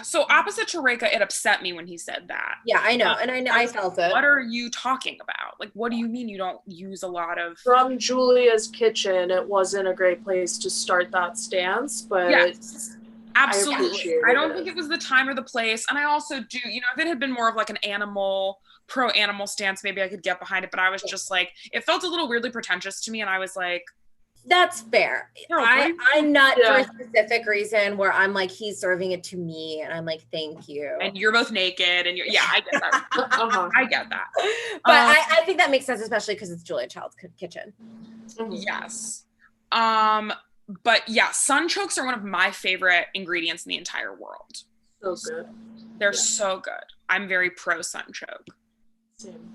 So opposite to Reka, it upset me when he said that. Yeah, I know. And I felt it. What are you talking about? Like, what do you mean you don't use a lot of... From Julia's kitchen, it wasn't a great place to start that stance, but... Yes, absolutely. I don't think it was the time or the place. And I also do, if it had been more of like an pro-animal stance, maybe I could get behind it. But I was just like, it felt a little weirdly pretentious to me. And I was like... That's fair. I'm not for a specific reason where I'm like, he's serving it to me, and I'm like, thank you. And you're both naked, and I get that. I get that. But I think that makes sense, especially because it's Julia Child's kitchen. Mm-hmm. Yes. But yeah, sunchokes are one of my favorite ingredients in the entire world. So good. They're so good. I'm very pro sunchoke. Same.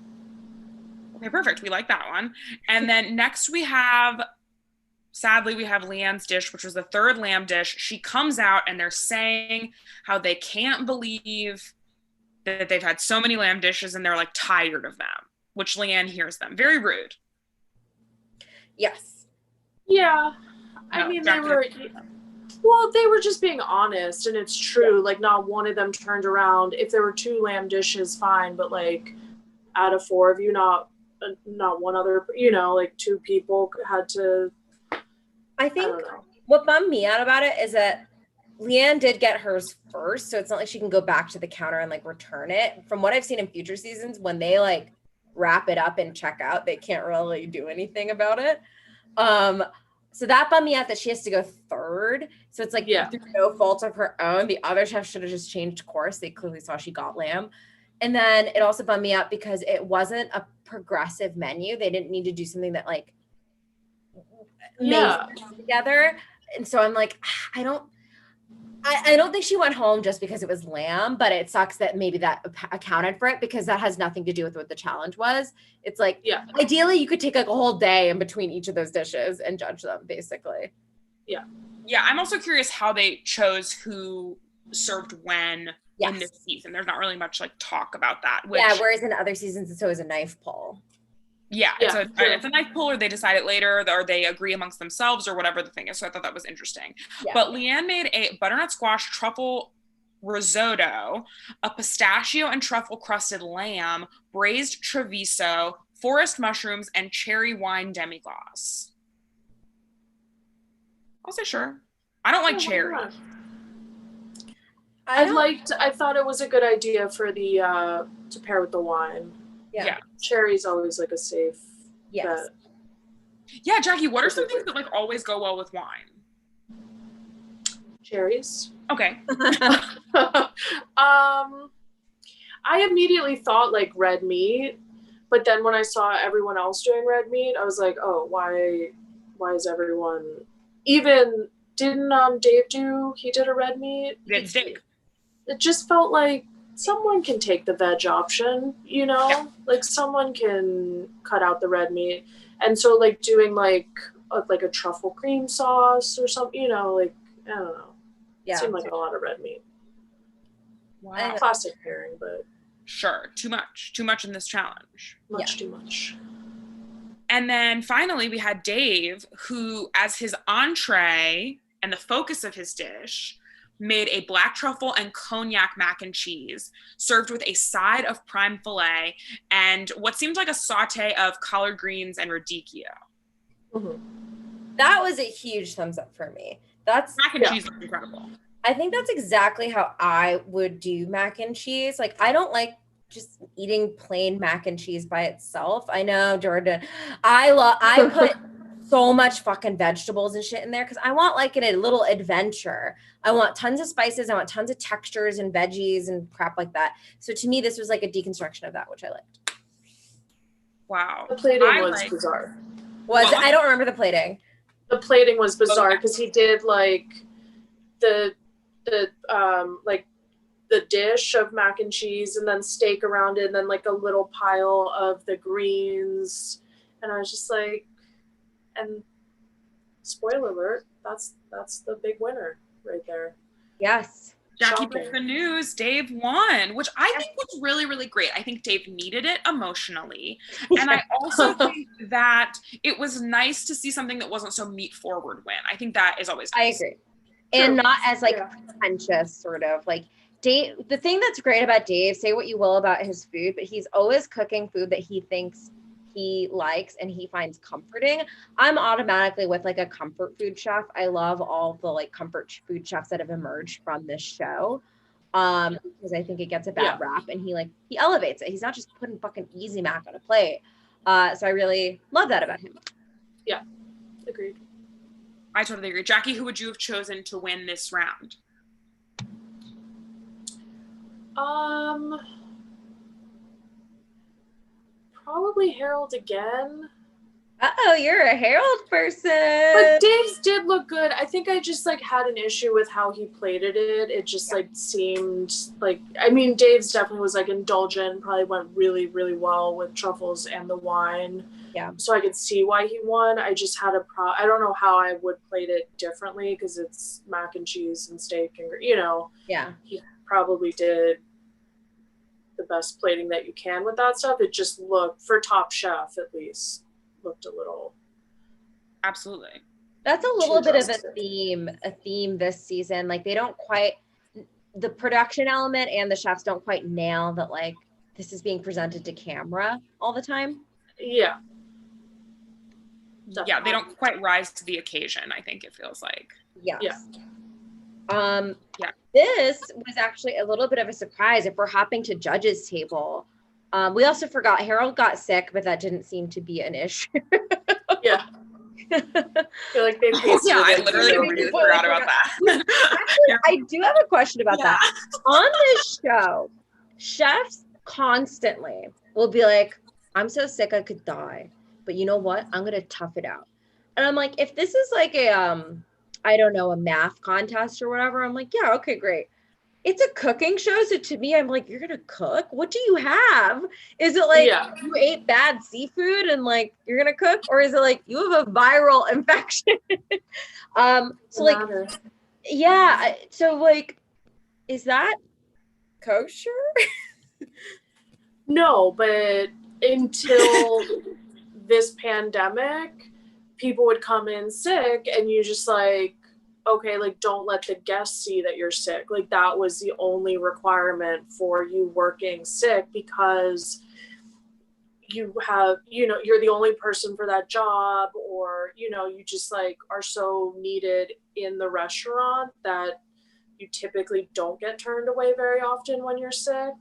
Okay, perfect. We like that one. And then next sadly, we have Leanne's dish, which was the third lamb dish. She comes out and they're saying how they can't believe that they've had so many lamb dishes and they're like tired of them, which Leanne hears them. Very rude. Yes. Yeah. I mean, they were just being honest, and it's true. Like, not one of them turned around. If there were 2 lamb dishes, fine, but like out of 4 of you, not one other, like 2 people had to. I think what bummed me out about it is that Leanne did get hers first, so it's not like she can go back to the counter and like return it. From what I've seen in future seasons, when they like wrap it up and check out, they can't really do anything about it. So that bummed me out that she has to go third. So it's like through no fault of her own. The other chef should have just changed course. They clearly saw she got lamb. And then it also bummed me out because it wasn't a progressive menu. They didn't need to do something that like made together. And so I'm like, I don't think she went home just because it was lamb, but it sucks that maybe that accounted for it because that has nothing to do with what the challenge was. It's like, ideally you could take like a whole day in between each of those dishes and judge them, basically. Yeah. Yeah, I'm also curious how they chose who served when in this season. There's not really much like talk about that. Whereas in other seasons it's always a knife pull. Yeah, it's a knife pull, or they decide it later, or they agree amongst themselves, or whatever the thing is. So I thought that was interesting. Yeah. But Leanne made a butternut squash truffle risotto, a pistachio and truffle crusted lamb, braised chorizo, forest mushrooms, and cherry wine demi-glace. I'll say sure. I don't like cherry. I thought it was a good idea for the to pair with the wine. Yeah. Cherry's always like a safe bet. Yeah, Jackie, what are some things that like always go well with wine? Cherries. Okay. I immediately thought like red meat, but then when I saw everyone else doing red meat, I was like, oh, why is everyone even didn't Dave he did a red meat? Did Dave. It just felt like someone can take the veg option, you know? Yeah. Like someone can cut out the red meat. And so like doing like a truffle cream sauce or something, you know, like, I don't know. Yeah. It seemed like a lot of red meat. Wow. Classic pairing, but. Sure. Too much in this challenge. Too much. And then finally we had Dave, who as his entree and the focus of his dish, made a black truffle and cognac mac and cheese served with a side of prime filet and what seemed like a saute of collard greens and radicchio. Mm-hmm. That was a huge thumbs up for me. That's mac and cheese looked incredible. I think that's exactly how I would do mac and cheese. Like, I don't like just eating plain mac and cheese by itself. I know, Jordan. I put so much fucking vegetables and shit in there because I want like a little adventure. I want tons of spices. I want tons of textures and veggies and crap like that. So to me, this was like a deconstruction of that, which I liked. Wow. The plating was bizarre. I don't remember the plating. The plating was bizarre because he did like the dish of mac and cheese and then steak around it and then like a little pile of the greens. And I was just like, and spoiler alert, that's the big winner right there. Yes. Jackie broke the news. Dave won, which I think was really, really great. I think Dave needed it emotionally. And I also think that it was nice to see something that wasn't so meat forward win. I think that is always nice. I agree. And not as like pretentious sort of like Dave. The thing that's great about Dave, say what you will about his food, but he's always cooking food that he thinks he likes and he finds comforting. I'm automatically with like a comfort food chef. I love all the like comfort food chefs that have emerged from this show. Because I think it gets a bad rap and he elevates it. He's not just putting fucking easy mac on a plate. So I really love that about him. Yeah. Agreed. I totally agree. Jackie, who would you have chosen to win this round? Probably Harold again. Uh-oh, you're a Harold person. But Dave's did look good. I think I just like had an issue with how he plated it. It just like seemed like, I mean, Dave's definitely was like indulgent, probably went really, really well with truffles and the wine. Yeah. So I could see why he won. I just had I don't know how I would plate it differently because it's mac and cheese and steak and, you know. Yeah. He probably did the best plating that you can with that stuff. It just looked, for Top Chef at least, looked a little. Absolutely. That's a little bit of a theme this season. Like they don't quite, the production element and the chefs don't quite nail that like this is being presented to camera all the time. Yeah. Definitely. Yeah, they don't quite rise to the occasion, I think it feels like. Yes. Yeah. This was actually a little bit of a surprise if we're hopping to judges table. We also forgot Harold got sick, but that didn't seem to be an issue. Yeah. I feel like they I literally completely forgot about that. Actually, I do have a question about that. On this show, chefs constantly will be like, I'm so sick I could die. But you know what? I'm going to tough it out. And I'm like, if this is like I don't know, a math contest or whatever. I'm like, yeah, okay, great. It's a cooking show. So to me, I'm like, you're going to cook? What do you have? Is it like you ate bad seafood and like you're going to cook? Or is it like you have a viral infection? So like, yeah. So like, is that kosher? No, but until this pandemic, people would come in sick and you just like, okay, like don't let the guests see that you're sick. Like that was the only requirement for you working sick, because you have, you know, you're the only person for that job, or, you know, you just like are so needed in the restaurant that you typically don't get turned away very often when you're sick.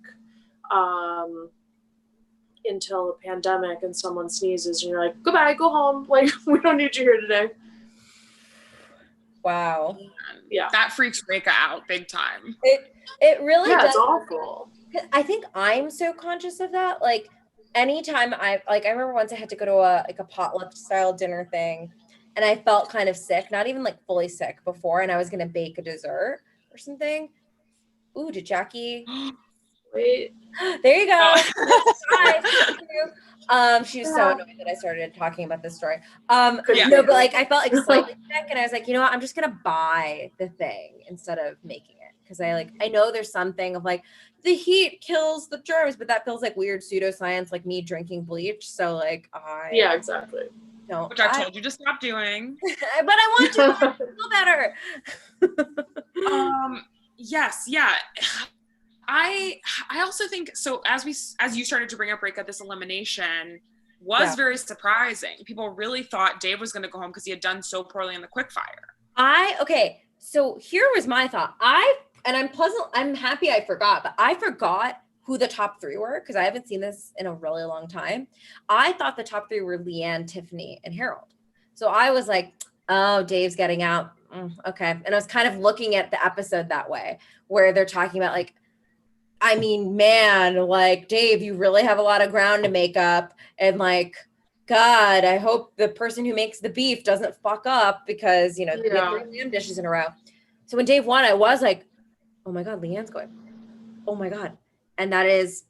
Until the pandemic and someone sneezes and you're like, goodbye, go home. Like, we don't need you here today. Wow. Yeah. That freaks Reka out big time. It really does. It's awful. I think I'm so conscious of that. Like anytime I remember once I had to go to a potluck style dinner thing and I felt kind of sick, not even like fully sick before, and I was going to bake a dessert or something. Ooh, did Jacque... Wait. There you go. Oh. Hi. She was so annoyed that I started talking about this story. No, but like I felt like slightly sick, and I was like, you know what? I'm just gonna buy the thing instead of making it, because I know there's something of like the heat kills the germs, but that feels like weird pseudoscience, like me drinking bleach. So like exactly. No, which I told you to stop doing. But I want to feel better. Yes, yeah. I also think so. As you started to bring up, Reka, this elimination was very surprising. People really thought Dave was going to go home because he had done so poorly in the quickfire. Okay, so here was my thought. I'm happy I forgot, but I forgot who the top three were because I haven't seen this in a really long time. I thought the top three were Leanne, Tiffany, and Harold. So I was like, oh, Dave's getting out. Okay. And I was kind of looking at the episode that way, where they're talking about like, I mean, man, like, Dave, you really have a lot of ground to make up. And like, God, I hope the person who makes the beef doesn't fuck up because, you know, we have 3 lamb dishes in a row. So when Dave won, I was like, oh my God, Leanne's going. Oh my God. And that is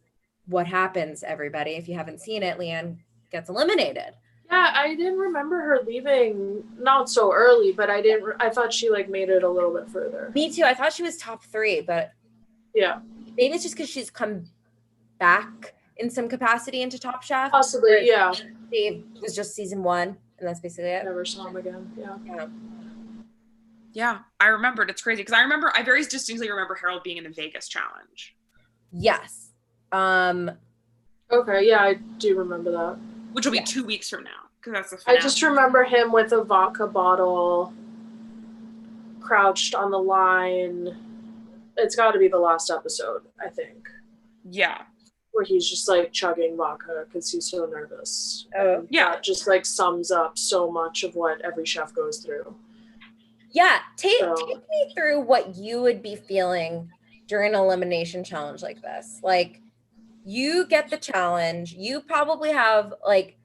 what happens, everybody. If you haven't seen it, Leanne gets eliminated. Yeah, I didn't remember her leaving not so early, but I thought she like made it a little bit further. Me too. I thought she was top 3, but yeah. Maybe it's just because she's come back in some capacity into Top Chef. Possibly, yeah. Dave was just season 1, and that's basically it. Never saw him again. Yeah, I remembered. It's crazy because I very distinctly remember Harold being in the Vegas challenge. Yes. Okay, yeah, I do remember that. Which will be 2 weeks from now because that's the finale. I just remember him with a vodka bottle, crouched on the line. It's got to be the last episode, I think. Yeah. Where he's just like chugging vodka because he's so nervous. Yeah. That just like sums up so much of what every chef goes through. Yeah. Take me through what you would be feeling during an elimination challenge like this. Like, you get the challenge. You probably have like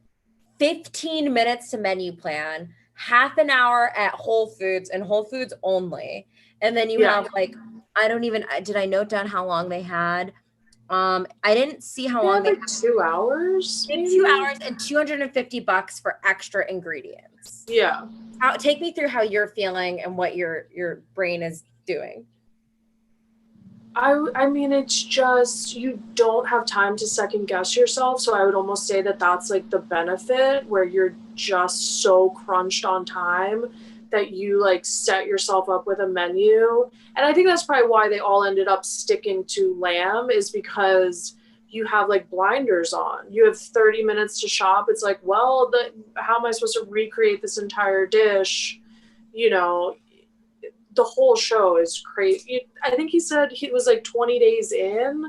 15 minutes to menu plan, half an hour at Whole Foods and Whole Foods only. And then you have like, did I note down how long they had? I didn't see how long they had. 2 hours? Maybe? 2 hours and $250 for extra ingredients. Yeah. Take me through how you're feeling and what your brain is doing. I mean, it's just, you don't have time to second guess yourself. So I would almost say that that's like the benefit, where you're just so crunched on time that you like set yourself up with a menu. And I think that's probably why they all ended up sticking to lamb, is because you have like blinders on. You have 30 minutes to shop. It's like, well, how am I supposed to recreate this entire dish? You know, the whole show is crazy. I think he said he was like 20 days in,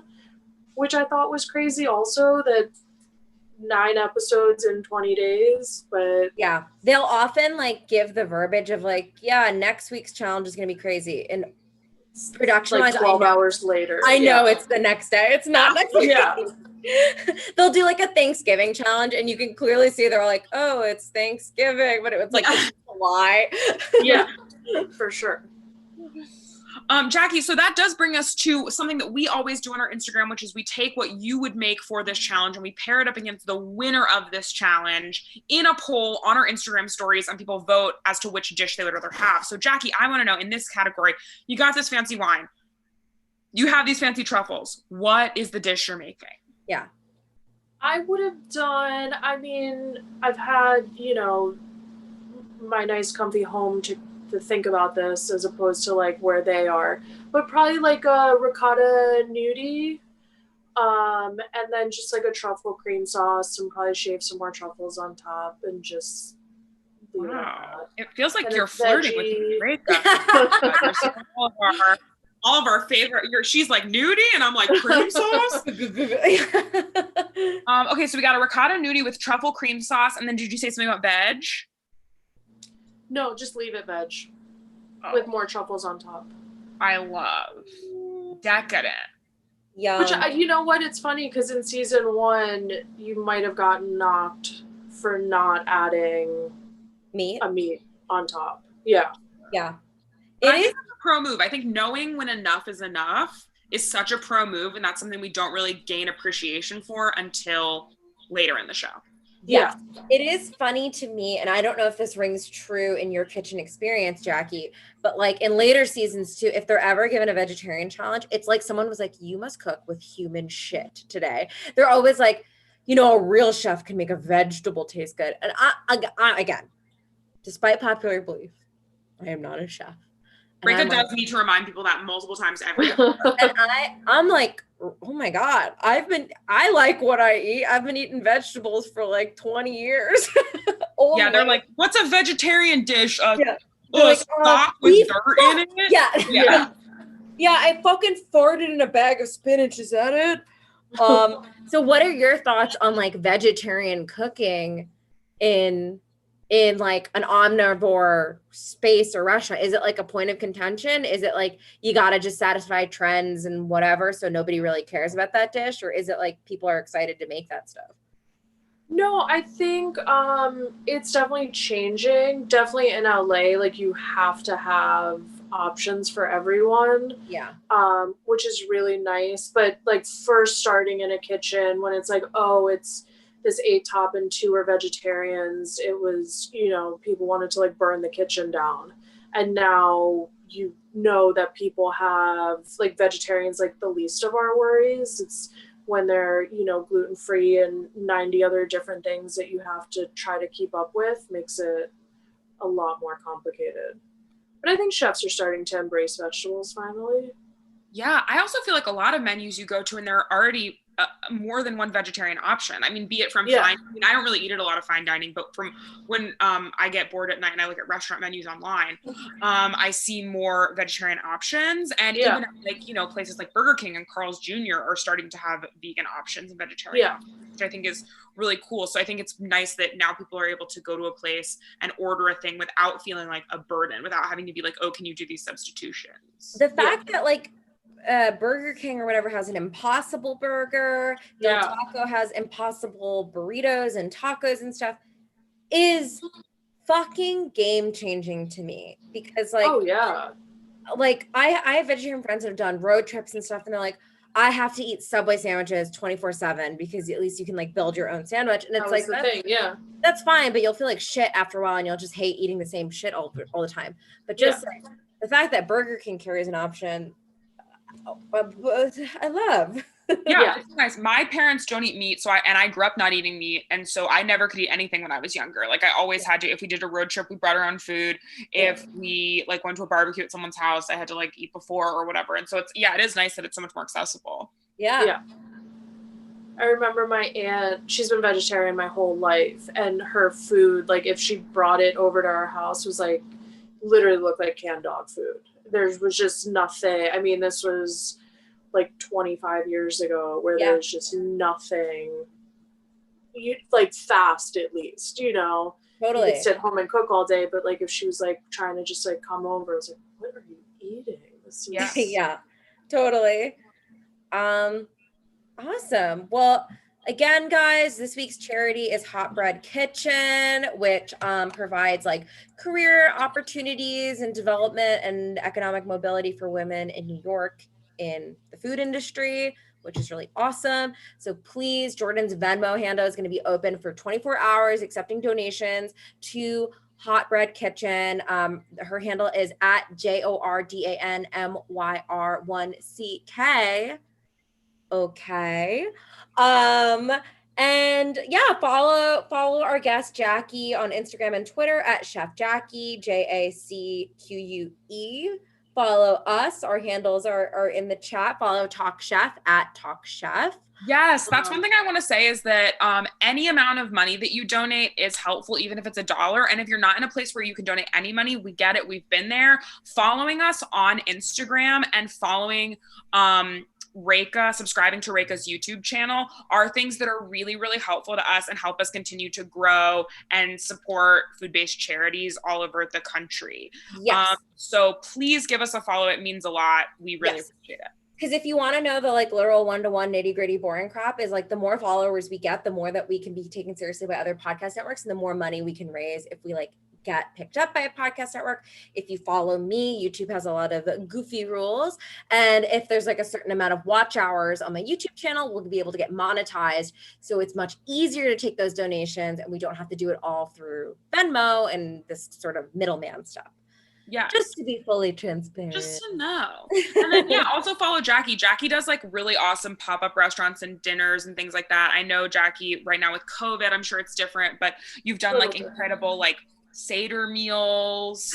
which I thought was crazy also, that 9 episodes in 20 days. But yeah, they'll often like give the verbiage of like, yeah, next week's challenge is going to be crazy. And production like 12 hours later. I know it's the next day. It's not next week. Yeah. They'll do like a Thanksgiving challenge and you can clearly see they're like, oh, it's Thanksgiving, but it was like a lie. Yeah. For sure. Jacque, so that does bring us to something that we always do on our Instagram, which is we take what you would make for this challenge and we pair it up against the winner of this challenge in a poll on our Instagram stories, and people vote as to which dish they would rather have. So Jacque, I want to know, in this category, you got this fancy wine, you have these fancy truffles. What is the dish you're making? Yeah. I would have done, I mean, I've had, you know, my nice comfy home to think about this as opposed to like where they are, but probably like a ricotta gnocchi, and then just like a truffle cream sauce, and probably shave some more truffles on top and just wow. It feels like and you're flirting with me. Great. all of our favorite, she's like nudie and I'm like cream sauce. Okay, so we got a ricotta gnocchi with truffle cream sauce, and then did you say something about veg? No, just leave it veg with more truffles on top. I love decadent. Yeah. Which, you know what? It's funny because in season 1, you might have gotten knocked for not adding a meat on top. Yeah. Yeah. It is a pro move. I think knowing when enough is enough is such a pro move, and that's something we don't really gain appreciation for until later in the show. Yeah. It is funny to me, and I don't know if this rings true in your kitchen experience, Jacque, but like in later seasons too, if they're ever given a vegetarian challenge, it's like someone was like, you must cook with human shit today. They're always like, you know, a real chef can make a vegetable taste good. And I again, despite popular belief, I am not a chef. Rika does need to remind people that multiple times every day. And I'm like, oh my God, I like what I eat. I've been eating vegetables for like 20 years. Yeah, they're like, what's a vegetarian dish? Like, stock with dirt in it? Yeah. Yeah, I fucking farted in a bag of spinach. Is that it? So what are your thoughts on like vegetarian cooking in like an omnivore space or restaurant? Is it like a point of contention? Is it like you got to just satisfy trends and whatever, so nobody really cares about that dish? Or is it like people are excited to make that stuff? No, I think it's definitely changing. Definitely in LA, like you have to have options for everyone. Yeah. Which is really nice. But like first starting in a kitchen when it's like, oh, it's this 8 top and 2 are vegetarians, it was, you know, people wanted to like burn the kitchen down. And now you know that people have like vegetarians, like the least of our worries. It's when they're, you know, gluten-free and 90 other different things that you have to try to keep up with makes it a lot more complicated. But I think chefs are starting to embrace vegetables finally. Yeah, I also feel like a lot of menus you go to and there are already more than one vegetarian option. I mean, be it from fine, I mean, I don't really eat at a lot of fine dining, but from when I get bored at night and I look at restaurant menus online, I see more vegetarian options. And even like, you know, places like Burger King and Carl's Jr. are starting to have vegan options and vegetarian options, which I think is really cool. So I think it's nice that now people are able to go to a place and order a thing without feeling like a burden, without having to be like, oh, can you do these substitutions? The fact that like Burger King or whatever has an Impossible Burger, Del Taco has Impossible burritos and tacos and stuff, is fucking game changing to me, because like, like I have vegetarian friends that have done road trips and stuff, and they're like, I have to eat Subway sandwiches 24/7 because at least you can like build your own sandwich. And it's like, that's fine, but you'll feel like shit after a while and you'll just hate eating the same shit all the time. But just like, the fact that Burger King carries an option, I love. It's nice. My parents don't eat meat, so I grew up not eating meat, and so I never could eat anything when I was younger. Like I always had to. If we did a road trip, we brought our own food. If we like went to a barbecue at someone's house, I had to like eat before or whatever. And so it is nice that it's so much more accessible. I remember my aunt, she's been vegetarian my whole life, and her food, like if she brought it over to our house, was like literally looked like canned dog food. There was just nothing. I mean, this was like 25 years ago where there was just nothing, like fast at least, you know. Totally. You could sit home and cook all day, but like if she was like trying to just like come over, I was like, what are you eating? This is... Totally. Awesome. Well, Again, guys, this week's charity is Hot Bread Kitchen, which provides like career opportunities and development and economic mobility for women in New York in the food industry, which is really awesome. So please, Jordan's Venmo handle is going to be open for 24 hours, accepting donations to Hot Bread Kitchen. Her handle is at JORDANMYR1CK. Okay. And yeah, follow our guest Jacque on Instagram and Twitter at Chef Jacque, JACQUE. Follow us. Our handles are in the chat. Follow Talk Chef at Talk Chef. Yes, that's one thing I want to say is that any amount of money that you donate is helpful, even if it's $1. And if you're not in a place where you can donate any money, we get it. We've been there. Following us on Instagram and following Reka, subscribing to Reka's YouTube channel are things that are really, really helpful to us and help us continue to grow and support food-based charities all over the country. Yes. So please give us a follow. It means a lot. We really appreciate it. Because if you want to know the like literal one-to-one nitty-gritty boring crap is like the more followers we get, the more that we can be taken seriously by other podcast networks and the more money we can raise if we like get picked up by a podcast network. If you follow me, YouTube has a lot of goofy rules. And if there's like a certain amount of watch hours on my YouTube channel, we'll be able to get monetized. So it's much easier to take those donations and we don't have to do it all through Venmo and this sort of middleman stuff. Yeah. Just to be fully transparent. Just to know. And then, yeah, also follow Jacque. Jacque does like really awesome pop-up restaurants and dinners and things like that. I know Jacque right now with COVID, I'm sure it's different, but you've done like incredible like Seder meals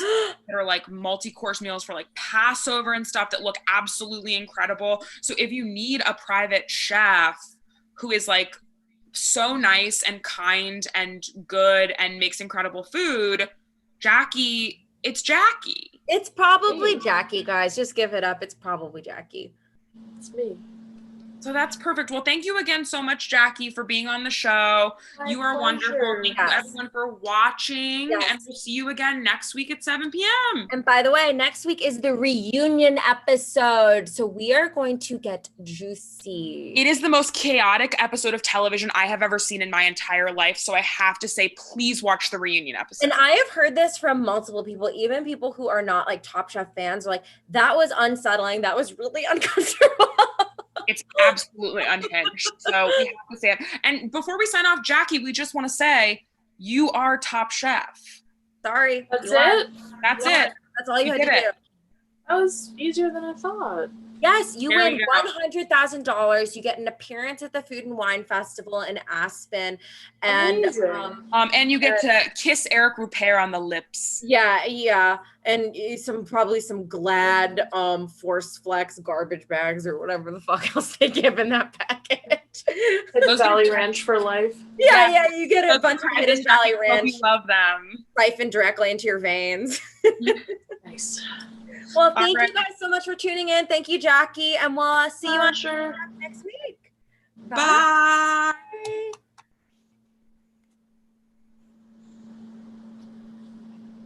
that are like multi-course meals for like Passover and stuff that look absolutely incredible. So if you need a private chef who is like so nice and kind and good and makes incredible food, Jacque, it's Jacque. It's probably Jacque, guys. Just give it up. It's probably Jacque. It's me. So that's perfect. Well, thank you again so much, Jacque, for being on the show. You are wonderful. Thank you everyone for watching. And we'll see you again next week at 7 p.m. And by the way, next week is the reunion episode. So we are going to get juicy. It is the most chaotic episode of television I have ever seen in my entire life. So I have to say, please watch the reunion episode. And I have heard this from multiple people, even people who are not like Top Chef fans are like, that was unsettling. That was really uncomfortable. It's absolutely unhinged. So we have to say it. And before we sign off, Jacque, we just want to say you are Top Chef. Sorry. That's it? That's it. That's all you had to do. That was easier than I thought. Yes, you win $100,000. You get an appearance at the Food and Wine Festival in Aspen, and and you get to kiss Eric Rupert on the lips. Yeah, and probably some Glad Force Flex garbage bags or whatever the fuck else they give in that package. Hidden Valley Ranch for life. Yeah, you get a bunch of Hidden Valley Ranch. We love them. Siphoned directly into your veins. Nice. Well, thank you guys so much for tuning in. Thank you, Jacque, and we'll see you on next week. Bye.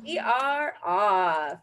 We are off.